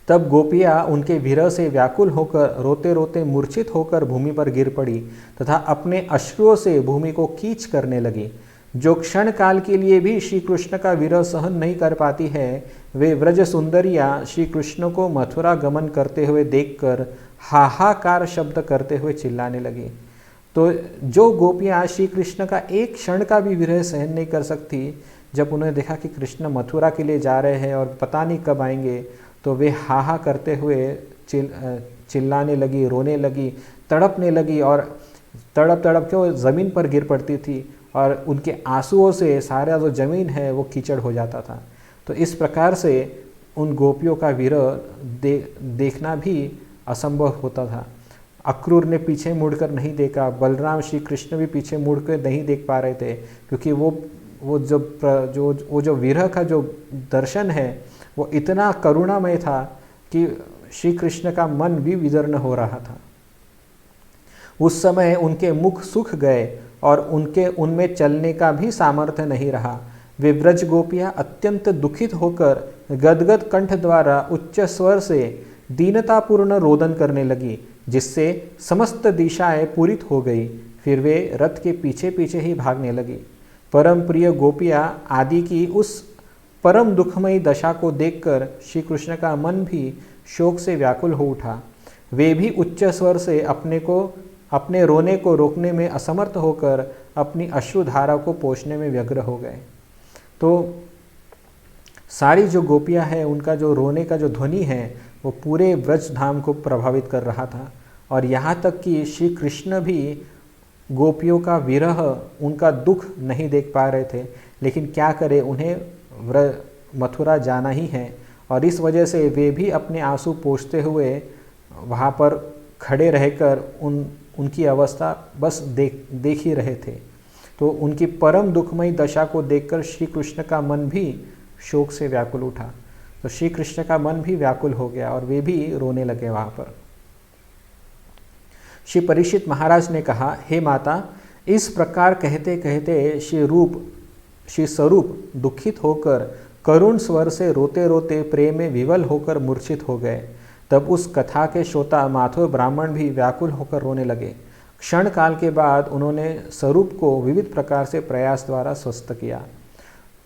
तब गोपियाँ उनके विरह से व्याकुल होकर रोते रोते मूर्छित होकर भूमि पर गिर पड़ी तथा अपने अश्रुओं से भूमि को कीच करने लगी। जो क्षण काल के लिए भी श्री कृष्ण का विरह सहन नहीं कर पाती है, वे व्रज सुंदरियाँ श्री कृष्ण को मथुरा गमन करते हुए देखकर हाहाकार शब्द करते हुए चिल्लाने लगी। तो जो गोपियाँ श्री कृष्ण का एक क्षण का भी विरह सहन नहीं कर सकती, जब उन्हें देखा कि कृष्ण मथुरा के लिए जा रहे हैं और पता नहीं कब आएंगे, तो वे हाहा करते हुए चिल्लाने लगी, रोने लगी, तड़पने लगी, और तड़प तड़प के वो ज़मीन पर गिर पड़ती थी, और उनके आंसुओं से सारा जो ज़मीन है वो कीचड़ हो जाता था। तो इस प्रकार से उन गोपियों का विरह देखना भी असंभव होता था। अक्रूर ने पीछे मुड़कर नहीं देखा, बलराम श्री कृष्ण भी पीछे मुड़कर नहीं देख पा रहे थे, क्योंकि वो जो विरह का जो दर्शन है वो इतना करुणामय था कि श्री कृष्ण का मन भी विदीर्ण हो रहा था। उस समय उनके मुख सूख गए और उनमें चलने का भी सामर्थ्य नहीं रहा। वे ब्रज गोपियाँ अत्यंत दुखित होकर गदगद कंठ द्वारा उच्च स्वर से दीनतापूर्ण रोदन करने लगी, जिससे समस्त दिशाएं पूरित हो गई। फिर वे रथ के पीछे पीछे ही भागने लगी। परम प्रिय गोपियाँ आदि की उस परम दुखमयी दशा को देखकर श्री कृष्ण का मन भी शोक से व्याकुल हो उठा। वे भी उच्च स्वर से अपने रोने को रोकने में असमर्थ होकर अपनी अश्रुधारा को पोंछने में व्यग्र हो गए। तो सारी जो गोपियां हैं, उनका जो रोने का जो ध्वनि है वो पूरे ब्रज धाम को प्रभावित कर रहा था, और यहाँ तक कि श्री कृष्ण भी गोपियों का विरह, उनका दुख नहीं देख पा रहे थे। लेकिन क्या करें, उन्हें मथुरा जाना ही है, और इस वजह से वे भी अपने आंसू पोंछते हुए वहाँ पर खड़े रहकर उनकी अवस्था बस देख ही रहे थे। तो उनकी परम दुखमयी दशा को देखकर श्री कृष्ण का मन भी शोक से व्याकुल उठा। तो श्री कृष्ण का मन भी व्याकुल हो गया और वे भी रोने लगे वहाँ पर। श्री परीक्षित महाराज ने कहा, हे माता, इस प्रकार कहते कहते श्री स्वरूप दुखित होकर करुण स्वर से रोते रोते प्रेम में विवल होकर मूर्छित हो गए। तब उस कथा के श्रोता माथुर ब्राह्मण भी व्याकुल होकर रोने लगे। क्षण काल के बाद उन्होंने स्वरूप को विविध प्रकार से प्रयास द्वारा स्वस्थ किया।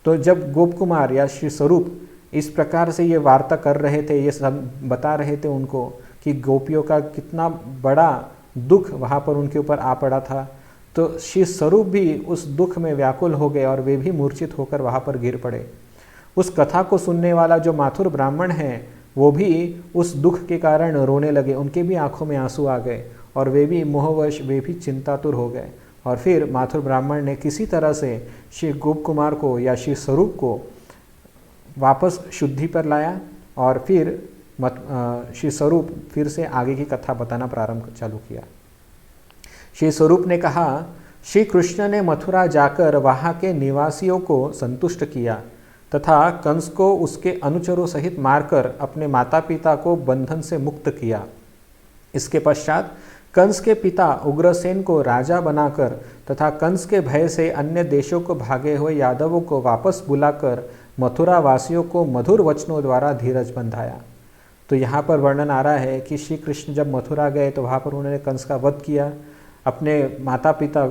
तो जब गोप कुमार या श्री स्वरूप इस प्रकार से ये वार्ता कर रहे थे, ये सब बता रहे थे उनको कि गोपियों का कितना बड़ा दुख वहाँ पर उनके ऊपर आ पड़ा था, तो श्री स्वरूप भी उस दुख में व्याकुल हो गए और वे भी मूर्छित होकर वहाँ पर गिर पड़े। उस कथा को सुनने वाला जो माथुर ब्राह्मण है वो भी उस दुख के कारण रोने लगे। उनके भी आंखों में आंसू आ गए और वे भी मोहवश, वे भी चिंतातुर हो गए। और फिर माथुर ब्राह्मण ने किसी तरह से श्री गोप कुमार को या श्री स्वरूप को वापस शुद्धि पर लाया और फिर श्री स्वरूप फिर से आगे की कथा बताना प्रारंभ चालू किया। श्री स्वरूप ने कहा, श्री कृष्ण ने मथुरा जाकर वहाँ के निवासियों को संतुष्ट किया तथा कंस को उसके अनुचरों सहित मारकर अपने माता पिता को बंधन से मुक्त किया। इसके पश्चात कंस के पिता उग्रसेन को राजा बनाकर तथा कंस के भय से अन्य देशों को भागे हुए यादवों को वापस बुलाकर मथुरा वासियों को मधुर वचनों द्वारा धीरज बंधाया। तो यहाँ पर वर्णन आ रहा है कि श्री कृष्ण जब मथुरा गए तो वहाँ पर उन्होंने कंस का वध किया, अपने माता पिता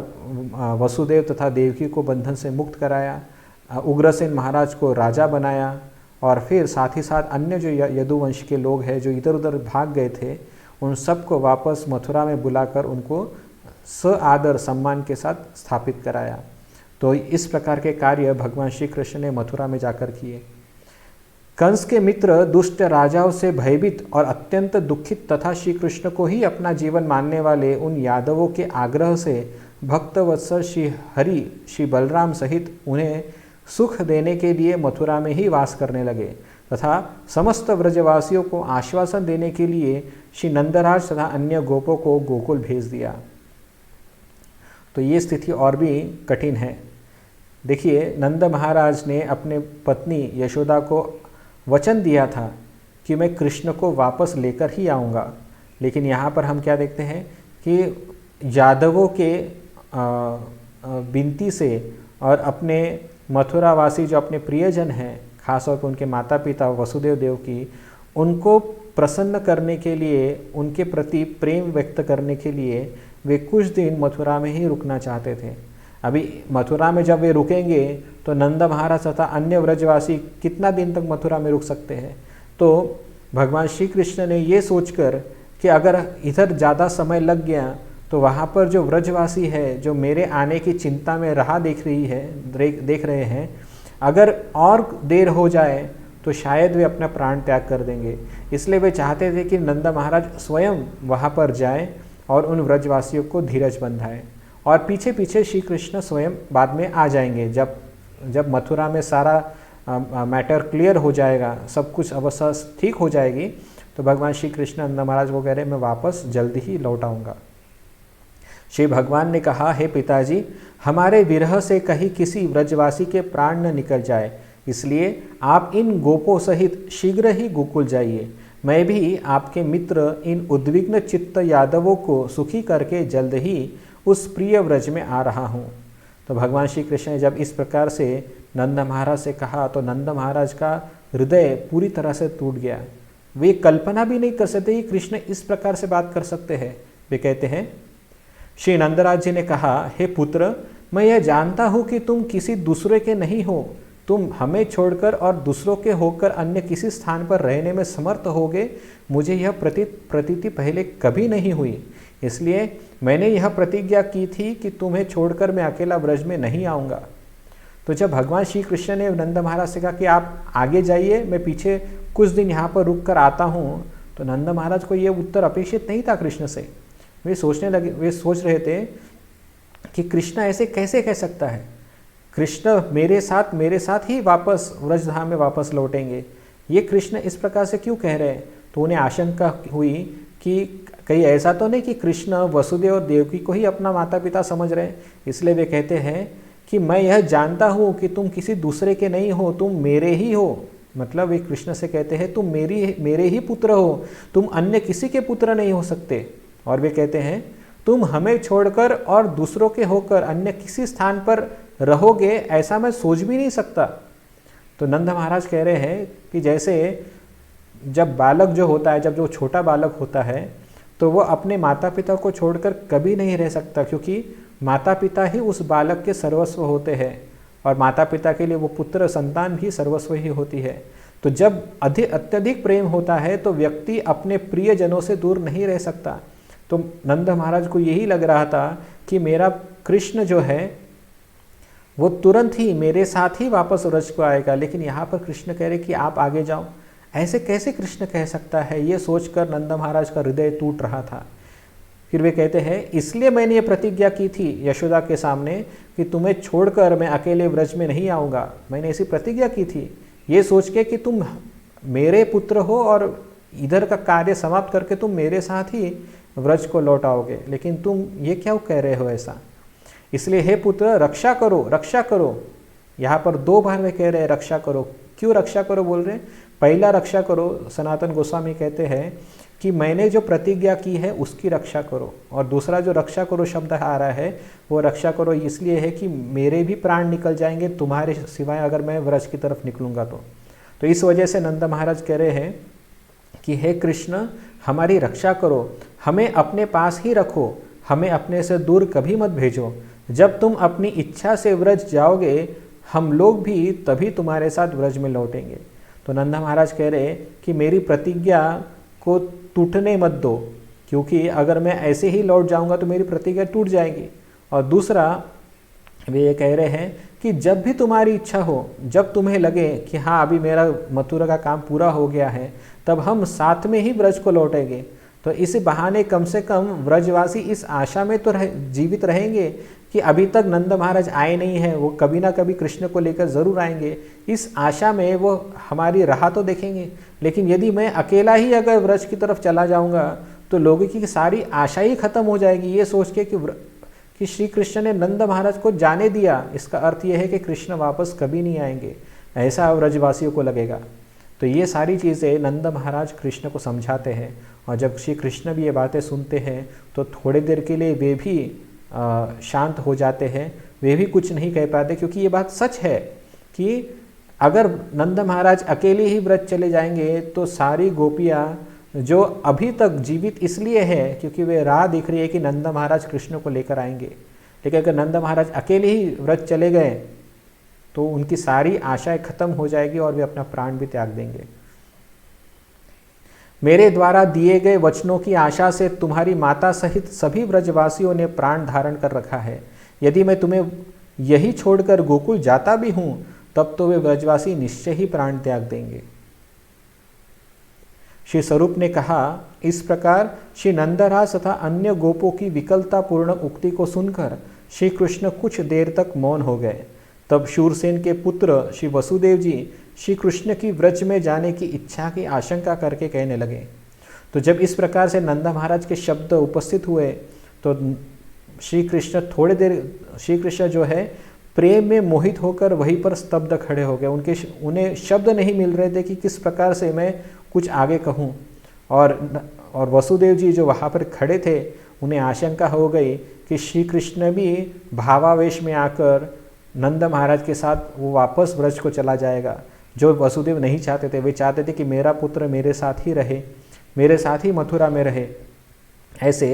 वसुदेव तथा देवकी को बंधन से मुक्त कराया, उग्रसेन महाराज को राजा बनाया और फिर साथ ही साथ अन्य जो यदुवंश के लोग हैं जो इधर उधर भाग गए थे उन सबको वापस मथुरा में बुलाकर उनको आदर सम्मान के साथ स्थापित कराया। तो इस प्रकार के कार्य भगवान श्री कृष्ण ने मथुरा में जाकर किए। कंस के मित्र दुष्ट राजाओं से भयभीत और अत्यंत दुखित तथा श्री कृष्ण को ही अपना जीवन मानने वाले उन यादवों के आग्रह से भक्तवत्सल श्री हरि श्री बलराम सहित उन्हें सुख देने के लिए मथुरा में ही वास करने लगे तथा समस्त व्रजवासियों को आश्वासन देने के लिए श्री नंदराज तथा अन्य गोपों को गोकुल भेज दिया। तो ये स्थिति और भी कठिन है। देखिए, नंद महाराज ने अपने पत्नी यशोदा को वचन दिया था कि मैं कृष्ण को वापस लेकर ही आऊँगा, लेकिन यहाँ पर हम क्या देखते हैं कि यादवों के विनती से और अपने मथुरावासी जो अपने प्रियजन हैं, खासतौर पर उनके माता पिता वसुदेव देव की, उनको प्रसन्न करने के लिए, उनके प्रति प्रेम व्यक्त करने के लिए वे कुछ दिन मथुरा में ही रुकना चाहते थे। अभी मथुरा में जब वे रुकेंगे तो नंद महाराज तथा अन्य व्रजवासी कितना दिन तक मथुरा में रुक सकते हैं। तो भगवान श्री कृष्ण ने ये सोचकर कि अगर इधर ज़्यादा समय लग गया तो वहाँ पर जो व्रजवासी है, जो मेरे आने की चिंता में राह देख रहे हैं, अगर और देर हो जाए तो शायद वे अपना प्राण त्याग कर देंगे। इसलिए वे चाहते थे कि नंद महाराज स्वयं वहाँ पर जाएं और उन व्रजवासियों को धीरज बंधाएं और पीछे पीछे श्री कृष्ण स्वयं बाद में आ जाएंगे। जब मथुरा में सारा मैटर क्लियर हो जाएगा, सब कुछ अवस्था ठीक हो जाएगी, तो भगवान श्री कृष्ण नंद महाराज को कह रहे मैं वापस जल्दी ही लौट आऊँगा। श्री भगवान ने कहा, हे पिताजी, हमारे विरह से कहीं किसी व्रजवासी के प्राण न निकल जाए, इसलिए आप इन गोपों सहित शीघ्र ही गोकुल जाइए। मैं भी आपके मित्र इन उद्विग्न चित्त यादवों को सुखी करके जल्द ही उस प्रिय व्रज में आ रहा हूँ। तो भगवान श्री कृष्ण ने जब इस प्रकार से नंद महाराज से कहा तो नंद महाराज का हृदय पूरी तरह से टूट गया। वे कल्पना भी नहीं कर सकते कि कृष्ण इस प्रकार से बात कर सकते हैं। वे कहते हैं, श्री नंदराज जी ने कहा, हे पुत्र, मैं यह जानता हूँ कि तुम किसी दूसरे के नहीं हो। तुम हमें छोड़कर और दूसरों के होकर अन्य किसी स्थान पर रहने में समर्थ होगे, मुझे यह प्रतीति पहले कभी नहीं हुई। इसलिए मैंने यह प्रतिज्ञा की थी कि तुम्हें छोड़कर मैं अकेला ब्रज में नहीं आऊँगा। तो जब भगवान श्री कृष्ण ने नंद महाराज से कहा कि आप आगे जाइए, मैं पीछे कुछ दिन यहाँ पर रुक कर आता हूँ, तो नंद महाराज को ये उत्तर अपेक्षित नहीं था कृष्ण से। वे सोच रहे थे कि कृष्ण ऐसे कैसे कह सकता है, कृष्ण मेरे साथ ही वापस व्रजधाम में वापस लौटेंगे, ये कृष्ण इस प्रकार से क्यों कह रहे हैं। तो उन्हें आशंका हुई कि कहीं ऐसा तो नहीं कि कृष्ण वसुदेव और देवकी को ही अपना माता पिता समझ रहे हैं। इसलिए वे कहते हैं कि मैं यह जानता हूँ कि तुम किसी दूसरे के नहीं हो, तुम मेरे ही हो। मतलब वे कृष्ण से कहते हैं तुम मेरे ही पुत्र हो, तुम अन्य किसी के पुत्र नहीं हो सकते। और वे कहते हैं तुम हमें छोड़कर और दूसरों के होकर अन्य किसी स्थान पर रहोगे, ऐसा मैं सोच भी नहीं सकता। तो नंद महाराज कह रहे हैं कि जैसे जब बालक जो होता है, जब जो छोटा बालक होता है, तो वो अपने माता पिता को छोड़कर कभी नहीं रह सकता, क्योंकि माता पिता ही उस बालक के सर्वस्व होते हैं और माता पिता के लिए वो पुत्र संतान भी सर्वस्व ही होती है। तो जब अत्यधिक प्रेम होता है तो व्यक्ति अपने प्रियजनों से दूर नहीं रह सकता। तो नंद महाराज को यही लग रहा था कि मेरा कृष्ण जो है वो तुरंत ही मेरे साथ ही वापस व्रज को आएगा, लेकिन यहाँ पर कृष्ण कह रहे कि आप आगे जाओ। ऐसे कैसे कृष्ण कह सकता है, ये सोचकर नंद महाराज का हृदय टूट रहा था। फिर वे कहते हैं इसलिए मैंने ये प्रतिज्ञा की थी यशोदा के सामने कि तुम्हें छोड़कर मैं अकेले व्रज में नहीं आऊँगा। मैंने ऐसी प्रतिज्ञा की थी ये सोच के कि तुम मेरे पुत्र हो और इधर का कार्य समाप्त करके तुम मेरे साथ ही व्रज को लौट आओगे, लेकिन तुम ये क्यों कह रहे हो ऐसा। इसलिए हे पुत्र रक्षा करो, रक्षा करो। यहाँ पर 2 बार वे कह रहे हैं रक्षा करो। क्यों रक्षा करो बोल रहे हैं? पहला रक्षा करो, सनातन गोस्वामी कहते हैं कि मैंने जो प्रतिज्ञा की है उसकी रक्षा करो, और दूसरा जो रक्षा करो शब्द आ रहा है वो रक्षा करो इसलिए है कि मेरे भी प्राण निकल जाएंगे तुम्हारे सिवाय अगर मैं व्रज की तरफ निकलूँगा तो इस वजह से नंद महाराज कह रहे हैं कि हे कृष्ण हमारी रक्षा करो, हमें अपने पास ही रखो, हमें अपने से दूर कभी मत भेजो। जब तुम अपनी इच्छा से व्रज जाओगे हम लोग भी तभी तुम्हारे साथ व्रज में लौटेंगे। तो नंद महाराज कह रहे कि मेरी प्रतिज्ञा को टूटने मत दो, क्योंकि अगर मैं ऐसे ही लौट जाऊंगा तो मेरी प्रतिज्ञा टूट जाएगी। और दूसरा वे ये कह रहे हैं कि जब भी तुम्हारी इच्छा हो, जब तुम्हें लगे कि हाँ अभी मेरा मथुरा का काम पूरा हो गया है, तब हम साथ में ही व्रज को लौटेंगे। तो इस बहाने कम से कम व्रजवासी इस आशा में तो जीवित रहेंगे कि अभी तक नंद महाराज आए नहीं हैं, वो कभी ना कभी कृष्ण को लेकर ज़रूर आएंगे। इस आशा में वो हमारी राह तो देखेंगे। लेकिन यदि मैं अकेला ही अगर व्रज की तरफ चला जाऊंगा तो लोगों की सारी आशा ही खत्म हो जाएगी। ये सोच के कि श्री कृष्ण ने नंद महाराज को जाने दिया, इसका अर्थ यह है कि कृष्ण वापस कभी नहीं आएंगे, ऐसा व्रजवासियों को लगेगा। तो ये सारी चीज़ें नंद महाराज कृष्ण को समझाते हैं, और जब श्री कृष्ण भी ये बातें सुनते हैं तो थोड़े देर के लिए वे भी शांत हो जाते हैं, वे भी कुछ नहीं कह पाते, क्योंकि ये बात सच है कि अगर नंद महाराज अकेले ही व्रत चले जाएंगे तो सारी गोपियाँ जो अभी तक जीवित इसलिए है क्योंकि वे राह दिख रही है कि नंद महाराज कृष्ण को लेकर आएंगे, लेकिन अगर नंद महाराज अकेले ही व्रत चले गए तो उनकी सारी आशाएं खत्म हो जाएगी और वे अपना प्राण भी त्याग देंगे। मेरे द्वारा दिए गए वचनों की आशा से तुम्हारी माता सहित सभी व्रजवासियों ने प्राण धारण कर रखा है। यदि मैं तुम्हें यही छोड़कर गोकुल जाता भी हूं तब तो वे व्रजवासी निश्चय ही प्राण त्याग देंगे। श्री स्वरूप ने कहा, इस प्रकार श्री नंदराज तथा अन्य गोपों की विकलतापूर्ण उक्ति को सुनकर श्री कृष्ण कुछ देर तक मौन हो गए। तब शूरसेन के पुत्र श्री वसुदेव जी श्री कृष्ण की व्रज में जाने की इच्छा की आशंका करके कहने लगे। तो जब इस प्रकार से नंद महाराज के शब्द उपस्थित हुए तो श्री कृष्ण जो है प्रेम में मोहित होकर वहीं पर स्तब्ध खड़े हो गए। उन्हें शब्द नहीं मिल रहे थे कि किस प्रकार से मैं कुछ आगे कहूँ। और वसुदेव जी जो वहाँ पर खड़े थे उन्हें आशंका हो गई कि श्री कृष्ण भी भावावेश में आकर नंद महाराज के साथ वो वापस व्रज को चला जाएगा, जो वसुदेव नहीं चाहते थे। वे चाहते थे कि मेरा पुत्र मेरे साथ ही रहे, मेरे साथ ही मथुरा में रहे, ऐसे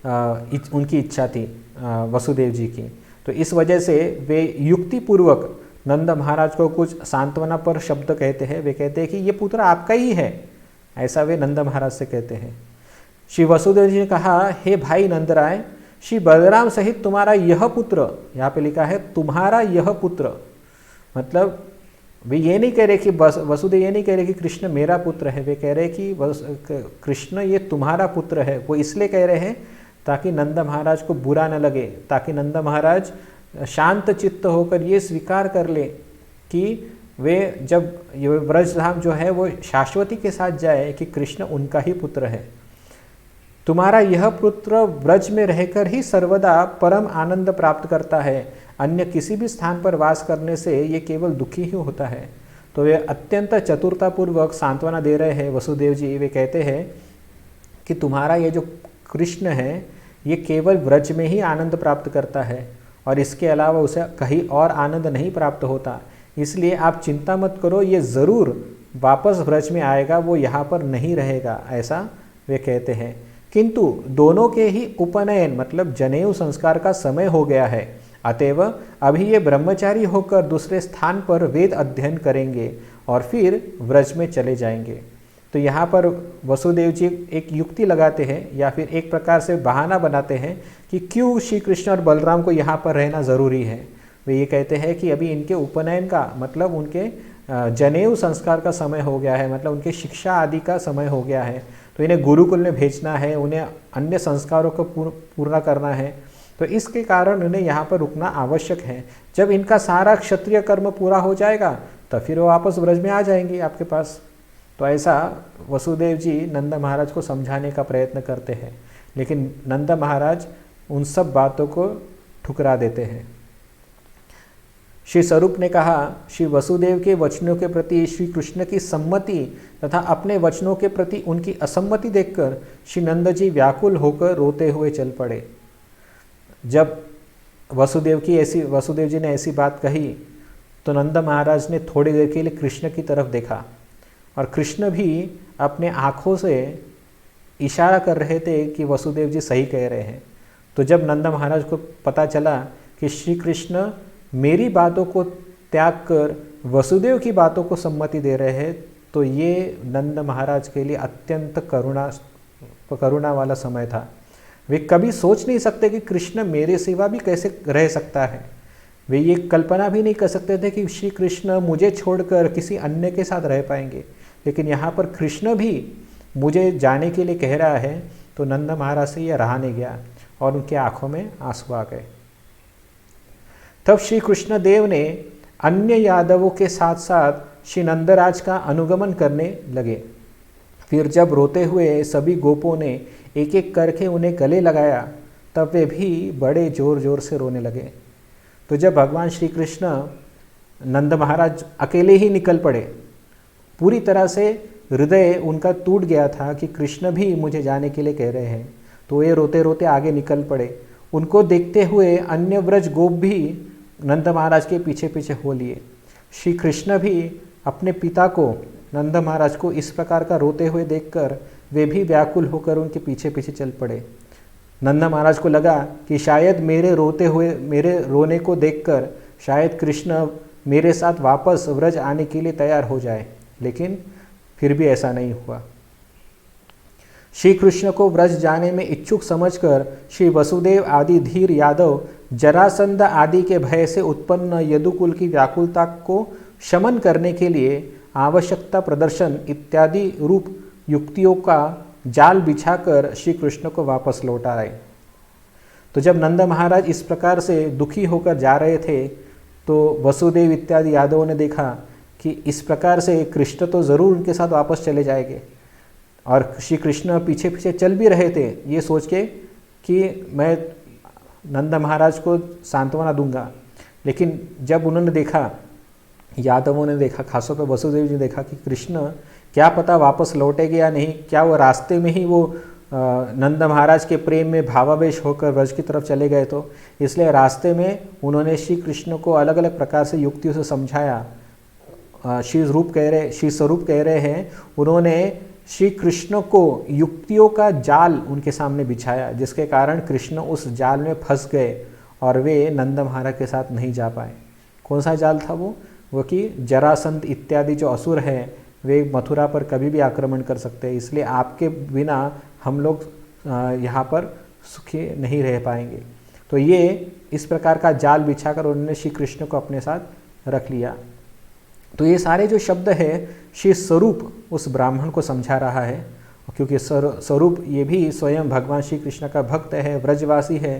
उनकी इच्छा थी वसुदेव जी की। तो इस वजह से वे युक्तिपूर्वक नंद महाराज को कुछ सांत्वना पर शब्द कहते हैं। वे कहते हैं कि ये पुत्र आपका ही है, ऐसा वे नंद महाराज से कहते हैं। श्री वसुदेव जी ने कहा, हे भाई नंदराय, श्री बलराम सहित तुम्हारा यह पुत्र, यहाँ पे लिखा है तुम्हारा यह पुत्र, मतलब वे ये नहीं कह रहे कि वसुदेव ये नहीं कह रहे कि कृष्ण मेरा पुत्र है, वे कह रहे कि कृष्ण ये तुम्हारा पुत्र है। वो इसलिए कह रहे हैं ताकि नंद महाराज को बुरा न लगे, ताकि नंद महाराज शांत चित्त होकर ये स्वीकार कर ले कि वे जब ये ब्रजधाम जो है वो शाश्वती के साथ जाए कि कृष्ण उनका ही पुत्र है। तुम्हारा यह पुत्र व्रज में रहकर ही सर्वदा परम आनंद प्राप्त करता है, अन्य किसी भी स्थान पर वास करने से ये केवल दुखी ही होता है। तो वे अत्यंत चतुरतापूर्वक सांत्वना दे रहे हैं वसुदेव जी। वे कहते हैं कि तुम्हारा ये जो कृष्ण है ये केवल व्रज में ही आनंद प्राप्त करता है और इसके अलावा उसे कहीं और आनंद नहीं प्राप्त होता, इसलिए आप चिंता मत करो, ये ज़रूर वापस व्रज में आएगा, वो यहाँ पर नहीं रहेगा, ऐसा वे कहते हैं। किंतु दोनों के ही उपनयन मतलब जनेऊ संस्कार का समय हो गया है, अतएव अभी ये ब्रह्मचारी होकर दूसरे स्थान पर वेद अध्ययन करेंगे और फिर व्रज में चले जाएंगे। तो यहाँ पर वसुदेव जी एक युक्ति लगाते हैं या फिर एक प्रकार से बहाना बनाते हैं कि क्यों श्री कृष्ण और बलराम को यहाँ पर रहना ज़रूरी है। वे ये कहते हैं कि अभी इनके उपनयन का मतलब उनके जनेऊ संस्कार का समय हो गया है, मतलब उनके शिक्षा आदि का समय हो गया है, तो इन्हें गुरुकुल में भेजना है, उन्हें अन्य संस्कारों को पूर्ण करना है, तो इसके कारण उन्हें यहाँ पर रुकना आवश्यक है। जब इनका सारा क्षत्रिय कर्म पूरा हो जाएगा तो फिर वो वापस ब्रज में आ जाएंगे आपके पास। तो ऐसा वसुदेव जी नंद महाराज को समझाने का प्रयत्न करते हैं, लेकिन नंद महाराज उन सब बातों को ठुकरा देते हैं। श्री स्वरूप ने कहा, श्री वसुदेव के वचनों के प्रति श्री कृष्ण की सम्मति तथा अपने वचनों के प्रति उनकी असम्मति देखकर श्री नंद जी व्याकुल होकर रोते हुए चल पड़े। जब वसुदेव जी ने ऐसी बात कही तो नंद महाराज ने थोड़ी देर के लिए कृष्ण की तरफ देखा और कृष्ण भी अपने आँखों से इशारा कर रहे थे कि वसुदेव जी सही कह रहे हैं। तो जब नंद महाराज को पता चला कि श्री कृष्ण मेरी बातों को त्याग कर वसुदेव की बातों को सम्मति दे रहे हैं, तो ये नंद महाराज के लिए अत्यंत करुणा वाला समय था। वे कभी सोच नहीं सकते कि कृष्ण मेरे सिवा भी कैसे रह सकता है। वे ये कल्पना भी नहीं कर सकते थे कि श्री कृष्ण मुझे छोड़कर किसी अन्य के साथ रह पाएंगे, लेकिन यहाँ पर कृष्ण भी मुझे जाने के लिए कह रहा है। तो नंद महाराज से यह रहा नहीं गया और उनके आंखों में आंसू आ गए। तब श्री कृष्ण देव ने अन्य यादवों के साथ साथ श्री नंदराज का अनुगमन करने लगे। फिर जब रोते हुए सभी गोपों ने एक एक करके उन्हें गले लगाया, तब वे भी बड़े जोर जोर से रोने लगे। तो जब भगवान श्री कृष्ण नंद महाराज अकेले ही निकल पड़े, पूरी तरह से हृदय उनका टूट गया था कि कृष्ण भी मुझे जाने के लिए कह रहे हैं, तो ये रोते रोते आगे निकल पड़े। उनको देखते हुए अन्य व्रज गोप भी नंद महाराज के पीछे पीछे हो लिए। श्री कृष्ण भी अपने पिता को नंद महाराज को इस प्रकार का रोते हुए देखकर वे भी व्याकुल होकर उनके पीछे पीछे चल पड़े। नंद महाराज को लगा कि शायद मेरे रोने को देखकर शायद कृष्ण मेरे साथ वापस व्रज आने के लिए तैयार हो जाए, लेकिन फिर भी ऐसा नहीं हुआ। श्री कृष्ण को व्रज जाने में इच्छुक समझकर श्री वसुदेव आदि धीर यादव जरासंध आदि के भय से उत्पन्न यदुकुल की व्याकुलता को शमन करने के लिए आवश्यकता प्रदर्शन इत्यादि रूप युक्तियों का जाल बिछाकर श्री कृष्ण को वापस लौटा आए। तो जब नंद महाराज इस प्रकार से दुखी होकर जा रहे थे, तो वसुदेव इत्यादि यादवों ने देखा कि इस प्रकार से कृष्ण तो ज़रूर उनके साथ वापस चले जाएंगे, और श्री कृष्ण पीछे पीछे चल भी रहे थे ये सोच के कि मैं नंद महाराज को सांत्वना दूंगा। लेकिन जब उन्होंने देखा, यादवों ने देखा, खासतौर पर वसुदेव जी ने देखा कि कृष्ण क्या पता वापस लौटेगे या नहीं, क्या वो रास्ते में ही वो नंद महाराज के प्रेम में भावावेश होकर व्रज की तरफ चले गए, तो इसलिए रास्ते में उन्होंने श्री कृष्ण को अलग अलग प्रकार से युक्तियों से समझाया। श्री स्वरूप कह रहे हैं, उन्होंने श्री कृष्ण को युक्तियों का जाल उनके सामने बिछाया, जिसके कारण कृष्ण उस जाल में फंस गए और वे नंद महाराज के साथ नहीं जा पाए। कौन सा जाल था वो कि जरासंध इत्यादि जो असुर हैं वे मथुरा पर कभी भी आक्रमण कर सकते हैं, इसलिए आपके बिना हम लोग यहाँ पर सुखी नहीं रह पाएंगे। तो ये इस प्रकार का जाल बिछाकर उन्होंने श्री कृष्ण को अपने साथ रख लिया। तो ये सारे जो शब्द है श्री स्वरूप उस ब्राह्मण को समझा रहा है, क्योंकि स्वरूप ये भी स्वयं भगवान श्री कृष्ण का भक्त है, व्रजवासी है,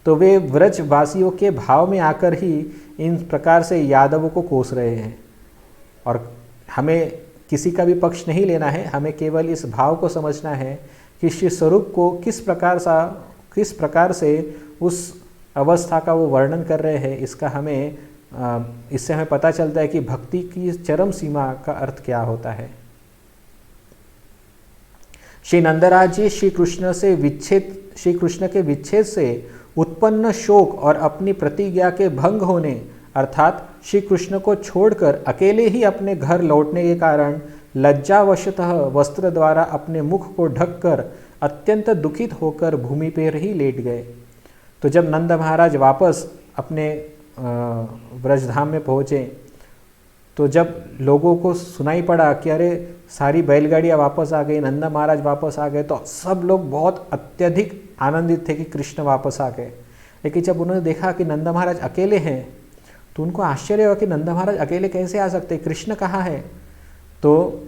तो वे व्रजवासियों के भाव में आकर ही इन प्रकार से यादवों को कोस रहे हैं। और हमें किसी का भी पक्ष नहीं लेना है, हमें केवल इस भाव को समझना है कि श्री स्वरूप को किस प्रकार से उस अवस्था का वो वर्णन कर रहे हैं। इससे हमें पता चलता है कि भक्ति की चरम सीमा का अर्थ क्या होता है। श्री नंदराज जी श्री कृष्ण के विच्छेद से उत्पन्न शोक और अपनी प्रतिज्ञा के भंग होने अर्थात श्री कृष्ण को छोड़कर अकेले ही अपने घर लौटने के कारण लज्जावशतः वस्त्र द्वारा अपने मुख को ढककर अत्यंत दुखित होकर भूमि पर ही लेट गए। तो जब नंद महाराज वापस अपने ब्रजधाम में पहुँचे तो जब लोगों को सुनाई पड़ा कि अरे सारी बैलगाड़ियाँ वापस आ गई, नंद महाराज वापस आ गए, तो सब लोग बहुत अत्यधिक आनंदित थे कि कृष्ण वापस आ गए। लेकिन जब उन्होंने देखा कि नंद महाराज अकेले हैं तो उनको आश्चर्य हुआ कि नंद महाराज अकेले कैसे आ सकते, कृष्ण कहाँ है। तो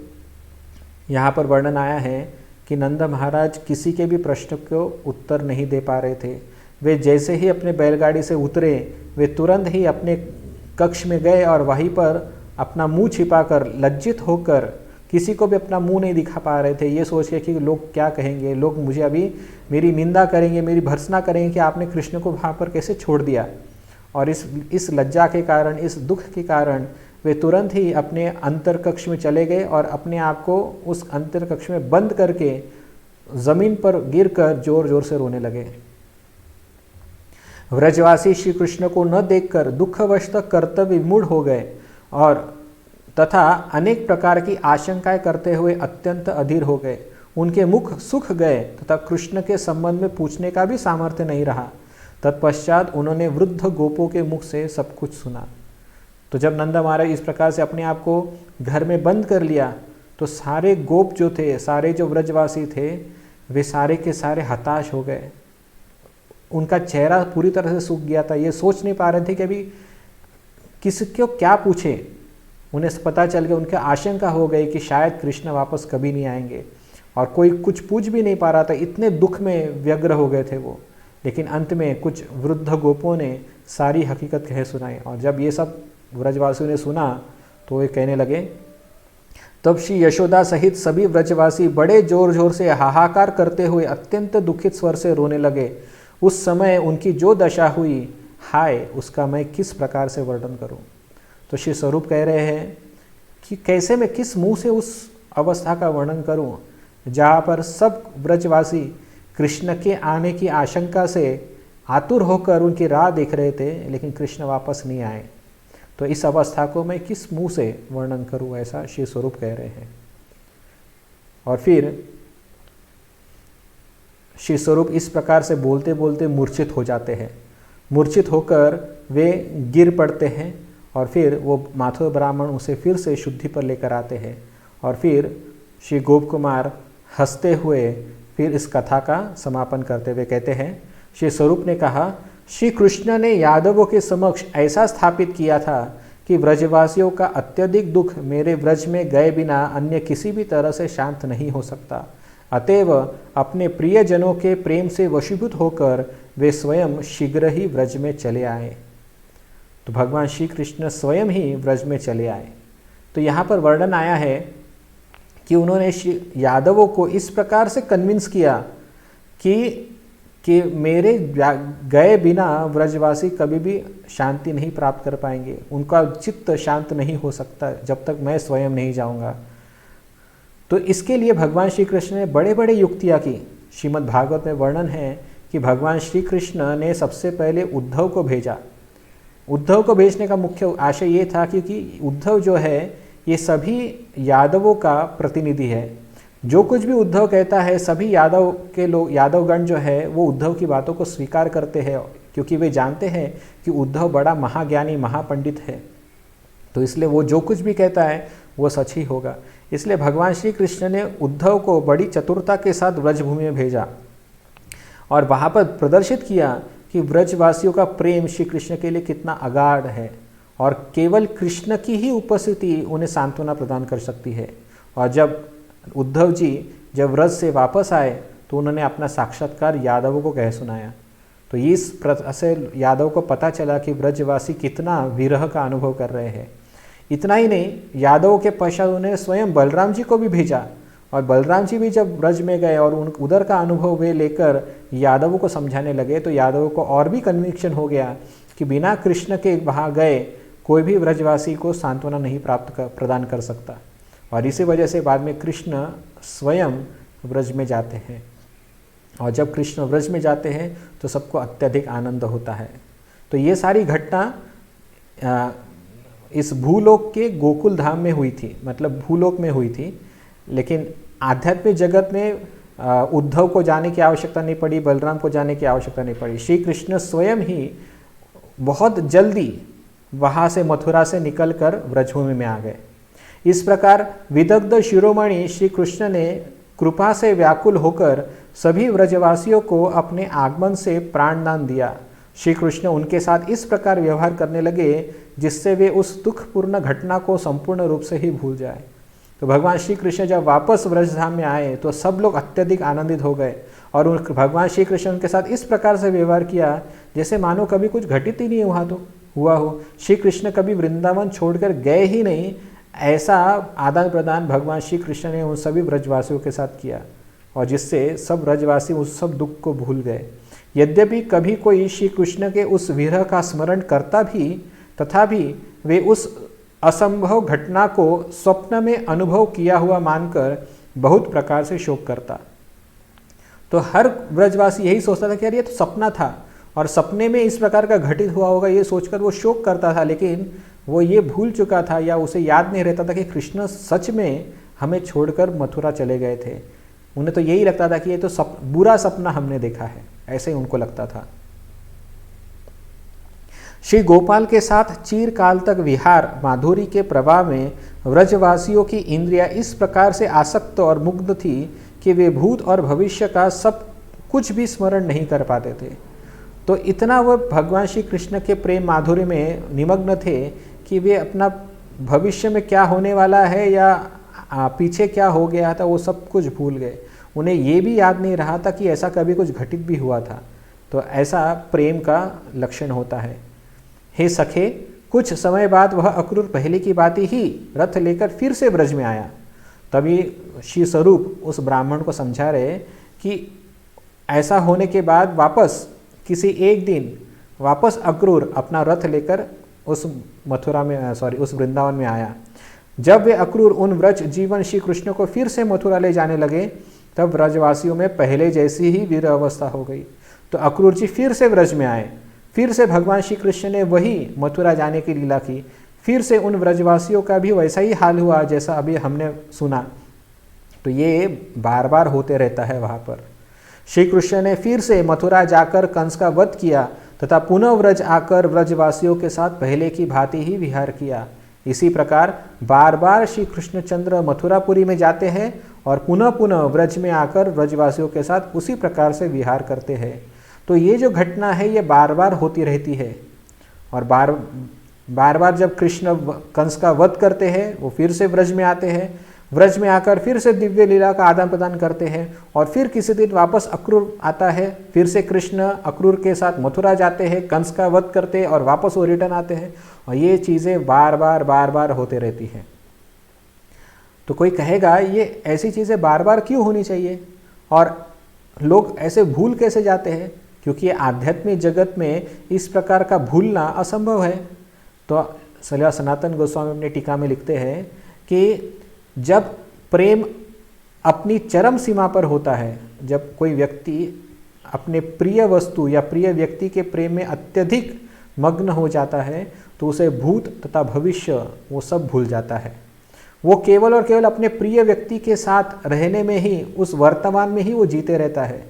यहाँ पर वर्णन आया है कि नंद महाराज किसी के भी प्रश्न को उत्तर नहीं दे पा रहे थे। वे जैसे ही अपने बैलगाड़ी से उतरे वे तुरंत ही अपने कक्ष में गए और वहीं पर अपना मुंह छिपाकर लज्जित होकर किसी को भी अपना मुंह नहीं दिखा पा रहे थे, ये सोच के कि लोग क्या कहेंगे, लोग मुझे अभी मेरी निंदा करेंगे, मेरी भर्त्सना करेंगे कि आपने कृष्ण को वहाँ पर कैसे छोड़ दिया। और इस लज्जा के कारण, इस दुख के कारण वे तुरंत ही अपने अंतर कक्ष में चले गए और अपने आप को उस अंतर कक्ष में बंद करके जमीन पर गिरकर जोर जोर से रोने लगे। व्रजवासी श्री कृष्ण को न देखकर दुखवश कर्तव्य विमूढ़ हो गए और तथा अनेक प्रकार की आशंकाएं करते हुए अत्यंत अधीर हो गए। उनके मुख सूख गए तथा कृष्ण के संबंध में पूछने का भी सामर्थ्य नहीं रहा। तत्पश्चात उन्होंने वृद्ध गोपों के मुख से सब कुछ सुना। तो जब नंद महाराज इस प्रकार से अपने आप को घर में बंद कर लिया तो सारे गोप जो थे, सारे जो व्रजवासी थे, वे सारे के सारे हताश हो गए। उनका चेहरा पूरी तरह से सूख गया था। ये सोच नहीं पा रहे थे कि अभी किसको क्या पूछे। उन्हें पता चल गया, उनके आशंका हो गई कि शायद कृष्ण वापस कभी नहीं आएंगे और कोई कुछ पूछ भी नहीं पा रहा था। इतने दुख में व्यग्र हो गए थे वो। लेकिन अंत में कुछ वृद्ध गोपों ने सारी हकीकत कह सुनाई और जब ये सब व्रजवासियों ने सुना तो वे कहने लगे। तब श्री यशोदा सहित सभी व्रजवासी बड़े जोर जोर से हाहाकार करते हुए अत्यंत दुखित स्वर से रोने लगे। उस समय उनकी जो दशा हुई, हाय, उसका मैं किस प्रकार से वर्णन करूं। तो श्री स्वरूप कह रहे हैं कि कैसे मैं किस मुंह से उस अवस्था का वर्णन करूं जहां पर सब व्रजवासी कृष्ण के आने की आशंका से आतुर होकर उनकी राह देख रहे थे, लेकिन कृष्ण वापस नहीं आए। तो इस अवस्था को मैं किस मुंह से वर्णन करूं, ऐसा श्री स्वरूप कह रहे हैं। और फिर श्री स्वरूप इस प्रकार से बोलते बोलते मूर्छित हो जाते हैं। मूर्छित होकर वे गिर पड़ते हैं और फिर वो माथुर ब्राह्मण उसे फिर से शुद्धि पर लेकर आते हैं। और फिर श्री गोप कुमार हंसते हुए फिर इस कथा का समापन करते हुए कहते हैं, श्री स्वरूप ने कहा, श्री कृष्ण ने यादवों के समक्ष ऐसा स्थापित किया था कि व्रजवासियों का अत्यधिक दुख मेरे व्रज में गए बिना अन्य किसी भी तरह से शांत नहीं हो सकता। अतएव अपने प्रियजनों के प्रेम से वशीभूत होकर वे स्वयं शीघ्र ही व्रज में चले आए। तो भगवान श्री कृष्ण स्वयं ही व्रज में चले आए। तो यहाँ पर वर्णन आया है कि उन्होंने यादवों को इस प्रकार से कन्विंस किया कि मेरे गए बिना व्रजवासी कभी भी शांति नहीं प्राप्त कर पाएंगे, उनका चित्त शांत नहीं हो सकता जब तक मैं स्वयं नहीं जाऊंगा। तो इसके लिए भगवान श्री कृष्ण ने बड़े बड़े युक्तियाँ की। श्रीमद् भागवत में वर्णन है कि भगवान श्री कृष्ण ने सबसे पहले उद्धव को भेजा। उद्धव को भेजने का मुख्य आशय ये था क्योंकि उद्धव जो है ये सभी यादवों का प्रतिनिधि है। जो कुछ भी उद्धव कहता है सभी यादवगण जो है वो उद्धव की बातों को स्वीकार करते हैं क्योंकि वे जानते हैं कि उद्धव बड़ा महाज्ञानी महापंडित है। तो इसलिए वो जो कुछ भी कहता है वो सच ही होगा। इसलिए भगवान श्री कृष्ण ने उद्धव को बड़ी चतुरता के साथ व्रजभूमि में भेजा और वहाँ पर प्रदर्शित किया कि व्रजवासियों का प्रेम श्री कृष्ण के लिए कितना अगाध है और केवल कृष्ण की ही उपस्थिति उन्हें सांत्वना प्रदान कर सकती है। और जब उद्धव जी जब व्रज से वापस आए तो उन्होंने अपना साक्षात्कार यादवों को कह सुनाया। तो इस से यादव को पता चला कि व्रजवासी कितना विरह का अनुभव कर रहे हैं। इतना ही नहीं, यादवों के पश्चात उन्होंने स्वयं बलराम जी को भी भेजा और बलराम जी भी जब ब्रज में गए और उधर का अनुभव वे लेकर यादवों को समझाने लगे, तो यादवों को और भी कन्विक्शन हो गया कि बिना कृष्ण के वहाँ गए कोई भी ब्रजवासी को सांत्वना नहीं प्रदान कर सकता। और इसी वजह से बाद में कृष्ण स्वयं ब्रज में जाते हैं, और जब कृष्ण ब्रज में जाते हैं तो सबको अत्यधिक आनंद होता है। तो ये सारी घटना इस भूलोक के गोकुल धाम में हुई थी, मतलब भूलोक में हुई थी। लेकिन आध्यात्मिक जगत में उद्धव को जाने की आवश्यकता नहीं पड़ी, बलराम को जाने की आवश्यकता नहीं पड़ी। श्री कृष्ण स्वयं ही बहुत जल्दी वहाँ से मथुरा से निकलकर ब्रजभूमि में आ गए। इस प्रकार विदग्ध शिरोमणि श्री कृष्ण ने कृपा से व्याकुल होकर सभी ब्रजवासियों को अपने आगमन से प्राणदान दिया। श्री कृष्ण उनके साथ इस प्रकार व्यवहार करने लगे जिससे वे उस दुखपूर्ण घटना को संपूर्ण रूप से ही भूल जाए। तो भगवान श्री कृष्ण जब वापस ब्रजधाम में आए तो सब लोग अत्यधिक आनंदित हो गए, और भगवान श्री कृष्ण उनके साथ इस प्रकार से व्यवहार किया जैसे मानो कभी कुछ घटित ही नहीं हुआ हो। श्री कृष्ण कभी वृंदावन छोड़कर गए ही नहीं, ऐसा आदान प्रदान भगवान श्री कृष्ण ने उन सभी ब्रजवासियों के साथ किया, और जिससे सब ब्रजवासी उस सब दुख को भूल गए। यद्यपि कभी कोई श्री कृष्ण के उस विरह का स्मरण करता भी, तथापि वे उस असंभव घटना को स्वप्न में अनुभव किया हुआ मानकर बहुत प्रकार से शोक करता। तो हर ब्रजवासी यही सोचता था कि यार ये तो सपना था, और सपने में इस प्रकार का घटित हुआ होगा ये सोचकर वो शोक करता था। लेकिन वो ये भूल चुका था या उसे याद नहीं रहता था कि कृष्ण सच में हमें छोड़कर मथुरा चले गए थे। उन्हें तो यही लगता था कि ये तो बुरा सपना हमने देखा है, ऐसे ही उनको लगता था। श्री गोपाल के साथ चिरकाल तक विहार माधुरी के प्रवाह में व्रजवासियों की इंद्रियां इस प्रकार से आसक्त और मुग्ध थी कि वे भूत और भविष्य का सब कुछ भी स्मरण नहीं कर पाते थे। तो इतना वह भगवान श्री कृष्ण के प्रेम माधुर्य में निमग्न थे कि वे अपना भविष्य में क्या होने वाला है या पीछे क्या हो गया था वो सब कुछ भूल गए। उन्हें ये भी याद नहीं रहा था कि ऐसा कभी कुछ घटित भी हुआ था। तो ऐसा प्रेम का लक्षण होता है। हे सखे, कुछ समय बाद वह अक्रूर पहले की बात ही रथ लेकर फिर से ब्रज में आया। तभी श्री स्वरूप उस ब्राह्मण को समझा रहे कि ऐसा होने के बाद वापस किसी एक दिन वापस अक्रूर अपना रथ लेकर उस उस वृंदावन में आया। जब वे अक्रूर उन व्रज जीवन श्री कृष्ण को फिर से मथुरा ले जाने लगे, तब ब्रजवासियों में पहले जैसी ही वीर अवस्था हो गई। तो अक्रूर जी फिर से ब्रज में आए, फिर से भगवान श्री कृष्ण ने वही मथुरा जाने की लीला की। फिर से उन ब्रजवासियों का भी वैसा ही हाल हुआ जैसा अभी हमने सुना। तो ये बार बार होते रहता है वहाँ पर। श्री कृष्ण ने फिर से मथुरा जाकर कंस का वध किया तथा पुनः व्रज आकर ब्रजवासियों के साथ पहले की भांति ही विहार किया। इसी प्रकार बार बार श्री कृष्णचंद्र मथुरापुरी में जाते हैं और पुनः पुनः ब्रज में आकर ब्रजवासियों के साथ उसी प्रकार से विहार करते हैं। तो ये जो घटना है ये बार बार होती रहती है। और बार बार जब कृष्ण कंस का वध करते हैं वो फिर से ब्रज में आते हैं, ब्रज में आकर फिर से दिव्य लीला का आदान प्रदान करते हैं, और फिर किसी दिन वापस अक्रूर आता है, फिर से कृष्ण अक्रूर के साथ मथुरा जाते हैं, कंस का वध करते हैं और वापस वो रिटर्न आते हैं। और ये चीज़ें बार बार होते रहती हैं। तो कोई कहेगा ये ऐसी चीज़ें बार बार क्यों होनी चाहिए और लोग ऐसे भूल कैसे जाते हैं? क्योंकि आध्यात्मिक जगत में इस प्रकार का भूलना असंभव है। तो सनातन गोस्वामी अपनी टीका में लिखते हैं कि जब प्रेम अपनी चरम सीमा पर होता है, जब कोई व्यक्ति अपने प्रिय वस्तु या प्रिय व्यक्ति के प्रेम में अत्यधिक मग्न हो जाता है, तो उसे भूत तथा भविष्य वो सब भूल जाता है। वो केवल और केवल अपने प्रिय व्यक्ति के साथ रहने में ही, उस वर्तमान में ही वो जीते रहता है।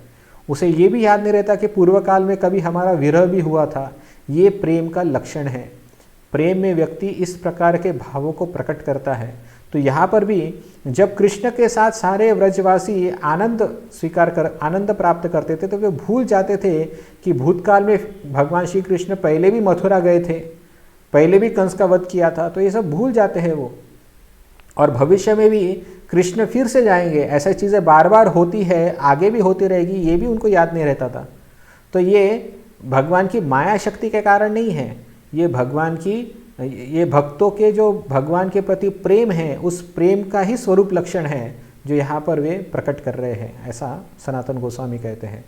उसे ये भी याद नहीं रहता कि पूर्व काल में कभी हमारा विरह भी हुआ था। ये प्रेम का लक्षण है। प्रेम में व्यक्ति इस प्रकार के भावों को प्रकट करता है। तो यहाँ पर भी जब कृष्ण के साथ सारे व्रजवासी आनंद प्राप्त करते थे, तो वे भूल जाते थे कि भूतकाल में भगवान श्री कृष्ण पहले भी मथुरा गए थे, पहले भी कंस का वध किया था। तो ये सब भूल जाते हैं वो, और भविष्य में भी कृष्ण फिर से जाएंगे। ऐसी चीज़ें बार बार होती है, आगे भी होती रहेगी, ये भी उनको याद नहीं रहता था। तो ये भगवान की माया शक्ति के कारण नहीं है, ये भक्तों के जो भगवान के प्रति प्रेम है, उस प्रेम का ही स्वरूप लक्षण है, जो यहाँ पर वे प्रकट कर रहे हैं, ऐसा सनातन गोस्वामी कहते हैं।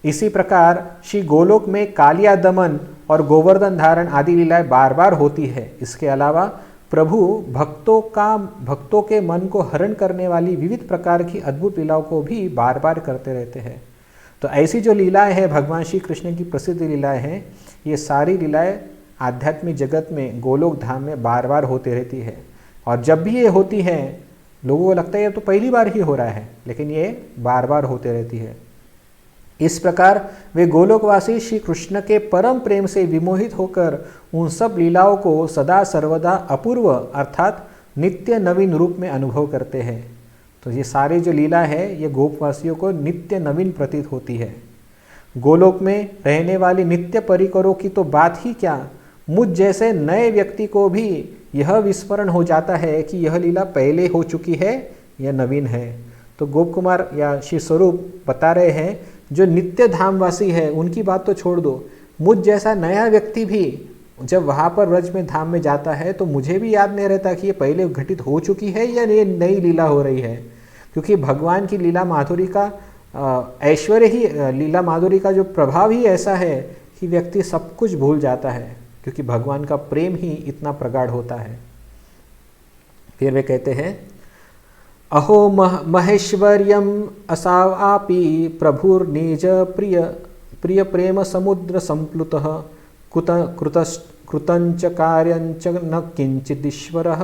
इसी प्रकार श्री गोलोक में कालिया दमन और गोवर्धन धारण आदि लीलाएं बार बार होती है। इसके अलावा प्रभु भक्तों के मन को हरण करने वाली विविध प्रकार की अद्भुत लीलाओं को भी बार बार करते रहते हैं। तो ऐसी जो लीलाएं हैं, भगवान श्री कृष्ण की प्रसिद्ध लीलाएं हैं, ये सारी लीलाएं आध्यात्मिक जगत में गोलोक धाम में बार बार होती रहती है। और जब भी ये होती है लोगों को लगता है ये तो पहली बार ही हो रहा है, लेकिन ये बार बार होते रहती है। इस प्रकार वे गोलोकवासी श्री कृष्ण के परम प्रेम से विमोहित होकर उन सब लीलाओं को सदा सर्वदा अपूर्व अर्थात नित्य नवीन रूप में अनुभव करते हैं। तो ये सारी जो लीला है ये गोपवासियों को नित्य नवीन प्रतीत होती है। गोलोक में रहने वाली नित्य परिकरों की तो बात ही क्या, मुझ जैसे नए व्यक्ति को भी यह विस्मरण हो जाता है कि यह लीला पहले हो चुकी है या नवीन है। तो गोप कुमार या श्री स्वरूप बता रहे हैं जो नित्य धामवासी है उनकी बात तो छोड़ दो, मुझ जैसा नया व्यक्ति भी जब वहाँ पर व्रज में धाम में जाता है तो मुझे भी याद नहीं रहता कि ये पहले घटित हो चुकी है या ये नई लीला हो रही है। क्योंकि भगवान की लीला माधुरी का ऐश्वर्य ही, लीला माधुरी का जो प्रभाव ही ऐसा है कि व्यक्ति सब कुछ भूल जाता है, क्योंकि भगवान का प्रेम ही इतना प्रगाढ़ होता है। फिर वे कहते हैं अहो महेश्वर्यम असावापि प्रभुर्निज प्रिय प्रेम समुद्र संप्लुतः कृतंच कार्यंच न किंचिदीश्वरः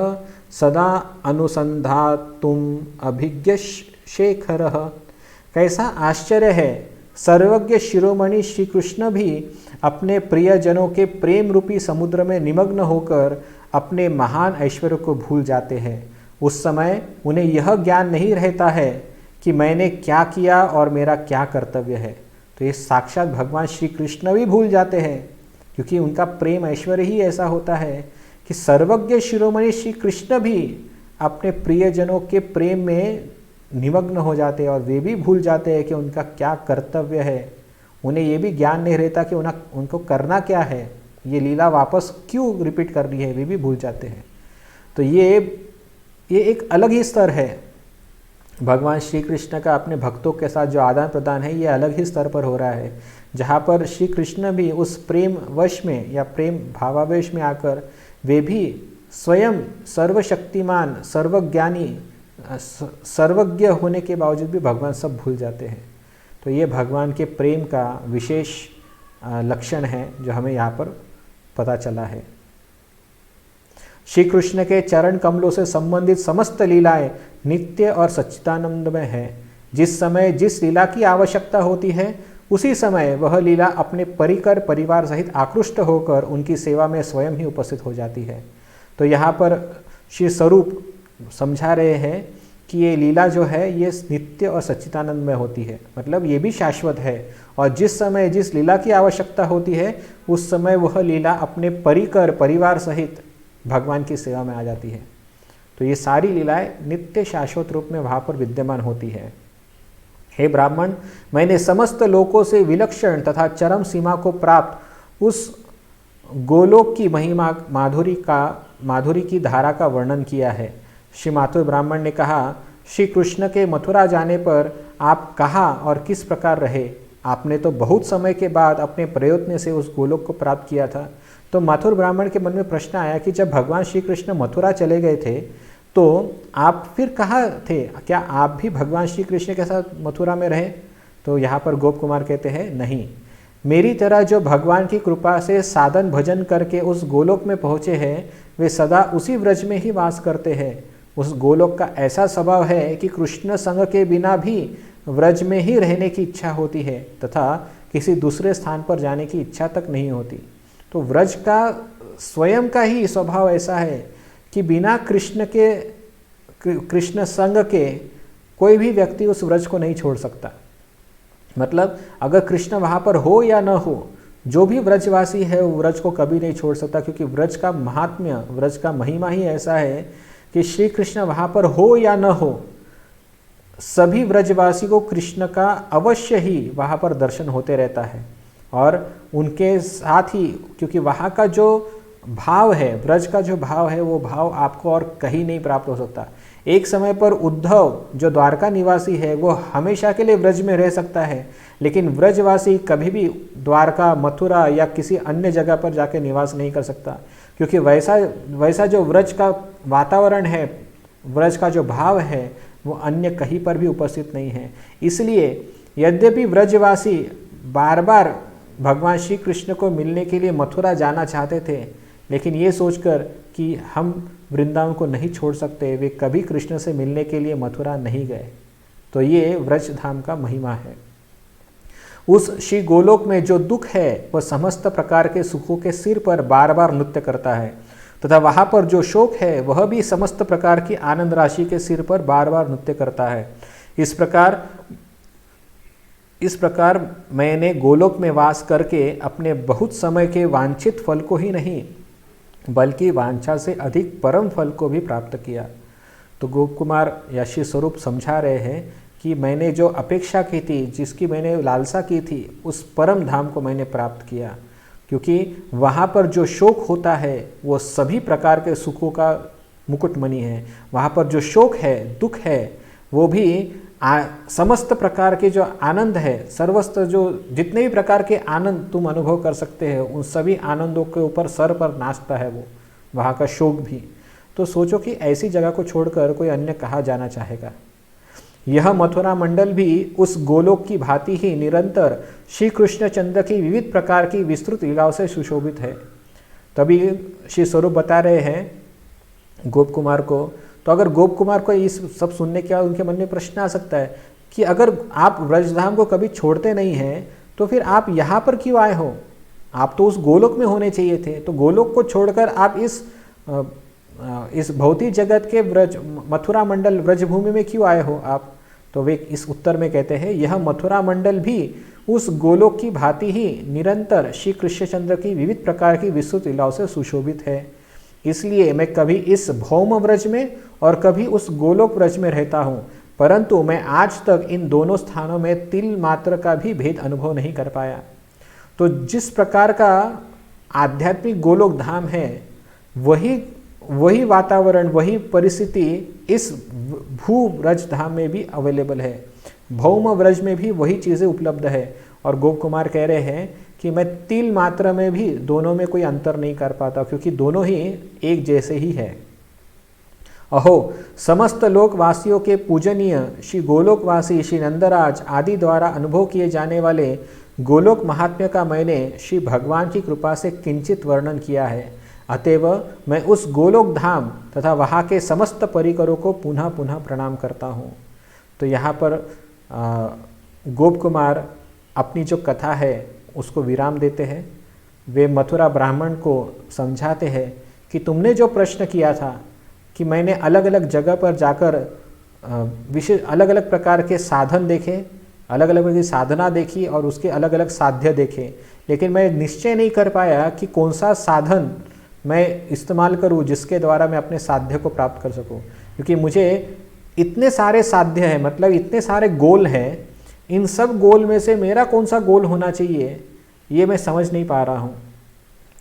सदा अनुसंधातुम अभिज्ञ शेखरः। कैसा आश्चर्य है, सर्वज्ञ शिरोमणि श्री कृष्ण भी अपने प्रियजनों के प्रेम रूपी समुद्र में निमग्न होकर अपने महान ऐश्वर्य को भूल जाते हैं। उस समय उन्हें यह ज्ञान नहीं रहता है कि मैंने क्या किया और मेरा क्या कर्तव्य है। तो ये साक्षात भगवान श्री कृष्ण भी भूल जाते हैं, क्योंकि उनका प्रेम ऐश्वर्य ही ऐसा होता है कि सर्वज्ञ शिरोमणि श्री कृष्ण भी अपने प्रियजनों के प्रेम में निमग्न हो जाते हैं और वे भी भूल जाते हैं कि उनका क्या कर्तव्य है। उन्हें ये भी ज्ञान नहीं रहता कि उनको करना क्या है, ये लीला वापस क्यों रिपीट करनी है, वे भी भूल जाते हैं। तो ये एक अलग ही स्तर है। भगवान श्री कृष्ण का अपने भक्तों के साथ जो आदान प्रदान है ये अलग ही स्तर पर हो रहा है, जहाँ पर श्री कृष्ण भी उस प्रेम वश में या प्रेम भावावेश में आकर वे भी स्वयं सर्वशक्तिमान सर्वज्ञानी सर्वज्ञ होने के बावजूद भी भगवान सब भूल जाते हैं। तो ये भगवान के प्रेम का विशेष लक्षण है जो हमें यहाँ पर पता चला है। श्री कृष्ण के चरण कमलों से संबंधित समस्त लीलाएं नित्य और सच्चिदानंदमय है। जिस समय जिस लीला की आवश्यकता होती है उसी समय वह लीला अपने परिकर परिवार सहित आकृष्ट होकर उनकी सेवा में स्वयं ही उपस्थित हो जाती है। तो यहाँ पर श्री स्वरूप समझा रहे हैं कि ये लीला जो है ये नित्य और सच्चिदानंदमय होती है, मतलब ये भी शाश्वत है। और जिस समय जिस लीला की आवश्यकता होती है उस समय वह लीला अपने परिकर परिवार सहित भगवान की सेवा में आ जाती है। तो ये सारी लीलाएं नित्य शाश्वत रूप में वहाँ पर विद्यमान होती है। हे ब्राह्मण, मैंने समस्त लोकों से विलक्षण तथा चरम सीमा को प्राप्त उस गोलोक की महिमा माधुरी की धारा का वर्णन किया है। श्री माथुर ब्राह्मण ने कहा, श्री कृष्ण के मथुरा जाने पर आप कहाँ और किस प्रकार रहे? आपने तो बहुत समय के बाद अपने प्रयत्न से उस गोलोक को प्राप्त किया था। तो माथुर ब्राह्मण के मन में प्रश्न आया कि जब भगवान श्री कृष्ण मथुरा चले गए थे तो आप फिर कहाँ थे? क्या आप भी भगवान श्री कृष्ण के साथ मथुरा में रहे? तो यहाँ पर गोप कुमार कहते हैं, नहीं, मेरी तरह जो भगवान की कृपा से साधन भजन करके उस गोलोक में पहुँचे हैं वे सदा उसी व्रज में ही वास करते हैं। उस गोलोक का ऐसा स्वभाव है कि कृष्ण संग के बिना भी व्रज में ही रहने की इच्छा होती है तथा किसी दूसरे स्थान पर जाने की इच्छा तक नहीं होती। तो व्रज का स्वयं का ही स्वभाव ऐसा है कि बिना कृष्ण संग के कोई भी व्यक्ति उस व्रज को नहीं छोड़ सकता। मतलब अगर कृष्ण वहाँ पर हो या न हो, जो भी व्रजवासी है वो व्रज को कभी नहीं छोड़ सकता, क्योंकि व्रज का महात्म्य, व्रज का महिमा ही ऐसा है कि श्री कृष्ण वहाँ पर हो या न हो, सभी व्रजवासी को कृष्ण का अवश्य ही वहाँ पर दर्शन होते रहता है। और उनके साथ ही, क्योंकि वहाँ का जो भाव है, ब्रज का जो भाव है वो भाव आपको और कहीं नहीं प्राप्त हो सकता। एक समय पर उद्धव जो द्वारका निवासी है वो हमेशा के लिए ब्रज में रह सकता है, लेकिन ब्रजवासी कभी भी द्वारका, मथुरा या किसी अन्य जगह पर जाकर निवास नहीं कर सकता, क्योंकि वैसा जो ब्रज का वातावरण है, ब्रज का जो भाव है वो अन्य कहीं पर भी उपस्थित नहीं है। इसलिए यद्यपि ब्रजवासी बार बार भगवान श्री कृष्ण को मिलने के लिए मथुरा जाना चाहते थे, लेकिन ये सोचकर कि हम वृंदावन को नहीं छोड़ सकते, वे कभी कृष्ण से मिलने के लिए मथुरा नहीं गए। तो ये व्रज धाम का महिमा है। उस श्री गोलोक में जो दुख है वह समस्त प्रकार के सुखों के सिर पर बार बार नृत्य करता है, तथा वहाँ पर जो शोक है वह भी समस्त प्रकार की आनंद राशि के सिर पर बार बार नृत्य करता है। इस प्रकार मैंने गोलोक में वास करके अपने बहुत समय के वांछित फल को ही नहीं बल्कि वांछा से अधिक परम फल को भी प्राप्त किया। तो गोप कुमार या श्री स्वरूप समझा रहे हैं कि मैंने जो अपेक्षा की थी, जिसकी मैंने लालसा की थी, उस परम धाम को मैंने प्राप्त किया, क्योंकि वहाँ पर जो शोक होता है वो सभी प्रकार के सुखों का मुकुटमणि है। वहाँ पर जो शोक है, दुख है, वो भी समस्त प्रकार के जो आनंद है, सर्वस्त्र जो जितने भी प्रकार के आनंद तुम अनुभव कर सकते हैं, उन सभी आनंदों के ऊपर सर पर नाचता है वो, वहाँ का शोक भी। तो सोचो कि ऐसी जगह को छोड़कर कोई अन्य कहाँ जाना चाहेगा। यह मथुरा मंडल भी उस गोलोक की भांति ही निरंतर श्री कृष्ण चंद्र की विविध प्रकार की विस्तृत लीलाओं से सुशोभित है। तभी श्री स्वरूप बता रहे हैं गोप कुमार को। तो अगर गोप कुमार को इस सब सुनने के बाद उनके मन में प्रश्न आ सकता है कि अगर आप ब्रजधाम को कभी छोड़ते नहीं हैं तो फिर आप यहाँ पर क्यों आए हो? आप तो उस गोलोक में होने चाहिए थे। तो गोलोक को छोड़कर आप इस भौतिक जगत के ब्रज मथुरा मंडल ब्रजभूमि में क्यों आए हो आप? तो वे इस उत्तर में कहते हैं, यह मथुरा मंडल भी उस गोलोक की भांति ही निरंतर श्री कृष्णचंद्र की विविध प्रकार की विस्तृत लीलाओं से सुशोभित है। इसलिए मैं कभी इस भौम ब्रज में और कभी उस गोलोक ब्रज में रहता हूँ, परंतु मैं आज तक इन दोनों स्थानों में तिल मात्र का भी भेद अनुभव नहीं कर पाया। तो जिस प्रकार का आध्यात्मिक गोलोक धाम है, वही वातावरण, वही परिस्थिति इस भू ब्रज धाम में भी अवेलेबल है। भौम ब्रज में भी वही चीज़ें उपलब्ध है। और गोप कुमार कह रहे हैं कि मैं तिल मात्रा में भी दोनों में कोई अंतर नहीं कर पाता, क्योंकि दोनों ही एक जैसे ही है। अहो, समस्त लोकवासियों के पूजनीय श्री गोलोकवासी श्री नंदराज आदि द्वारा अनुभव किए जाने वाले गोलोक महात्म्य का मैंने श्री भगवान की कृपा से किंचित वर्णन किया है। अतएव मैं उस गोलोक धाम तथा वहाँ के समस्त परिकरों को पुनः पुनः प्रणाम करता हूँ। तो यहाँ पर गोप कुमार अपनी जो कथा है उसको विराम देते हैं। वे मथुरा ब्राह्मण को समझाते हैं कि तुमने जो प्रश्न किया था कि मैंने अलग अलग जगह पर जाकर विशेष अलग अलग प्रकार के साधन देखे, अलग अलग प्रकार की साधना देखी और उसके अलग अलग साध्य देखे, लेकिन मैं निश्चय नहीं कर पाया कि कौन सा साधन मैं इस्तेमाल करूं जिसके द्वारा मैं अपने साध्य को प्राप्त कर सकूं। क्योंकि मुझे इतने सारे साध्य हैं, मतलब इतने सारे गोल हैं, इन सब गोल में से मेरा कौन सा गोल होना चाहिए ये मैं समझ नहीं पा रहा हूँ।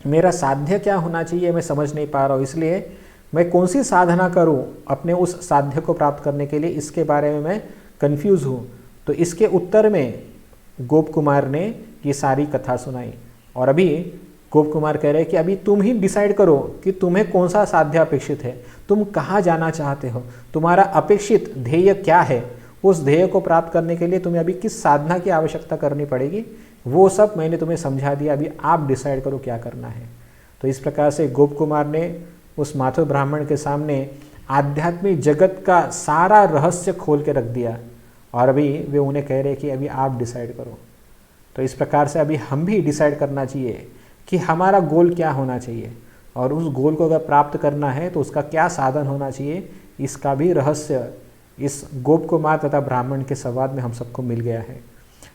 मेरा साध्य क्या होना चाहिए मैं समझ नहीं पा रहा हूँ। इसलिए मैं कौन सी साधना करूँ अपने उस साध्य को प्राप्त करने के लिए, इसके बारे में मैं कंफ्यूज हूँ। तो इसके उत्तर में गोप कुमार ने ये सारी कथा सुनाई। और अभी गोप कुमार कह रहे हैं कि अभी तुम ही डिसाइड करो कि तुम्हें कौन सा साध्य अपेक्षित है, तुम कहाँ जाना चाहते हो, तुम्हारा अपेक्षित ध्येय क्या है। उस ध्येय को प्राप्त करने के लिए तुम्हें अभी किस साधना की आवश्यकता करनी पड़ेगी, वो सब मैंने तुम्हें समझा दिया। अभी आप डिसाइड करो क्या करना है। तो इस प्रकार से गोप कुमार ने उस माथुर ब्राह्मण के सामने आध्यात्मिक जगत का सारा रहस्य खोल के रख दिया। और अभी वे उन्हें कह रहे कि अभी आप डिसाइड करो। तो इस प्रकार से अभी हम भी डिसाइड करना चाहिए कि हमारा गोल क्या होना चाहिए, और उस गोल को अगर प्राप्त करना है तो उसका क्या साधन होना चाहिए। इसका भी रहस्य इस गोप कुमार तथा ब्राह्मण के संवाद में हम सबको मिल गया है।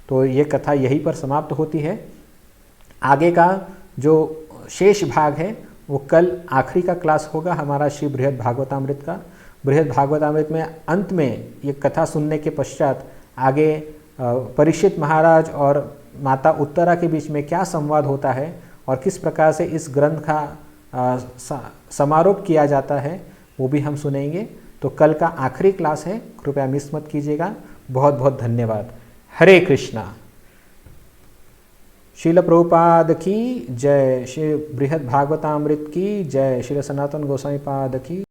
तो ये कथा यहीं पर समाप्त होती है। आगे का जो शेष भाग है वो कल आखिरी का क्लास होगा हमारा श्री बृहद भागवतामृत का। बृहद भागवतामृत में अंत में ये कथा सुनने के पश्चात आगे परीक्षित महाराज और माता उत्तरा के बीच में क्या संवाद होता है और किस प्रकार से इस ग्रंथ का समारोप किया जाता है वो भी हम सुनेंगे। तो कल का आखिरी क्लास है, कृपया मिस मत कीजिएगा। बहुत बहुत धन्यवाद। हरे कृष्णा। श्रील प्रभुपाद की जय, श्री बृहद भागवतामृत की जय, श्री सनातन गोस्वामी पाद की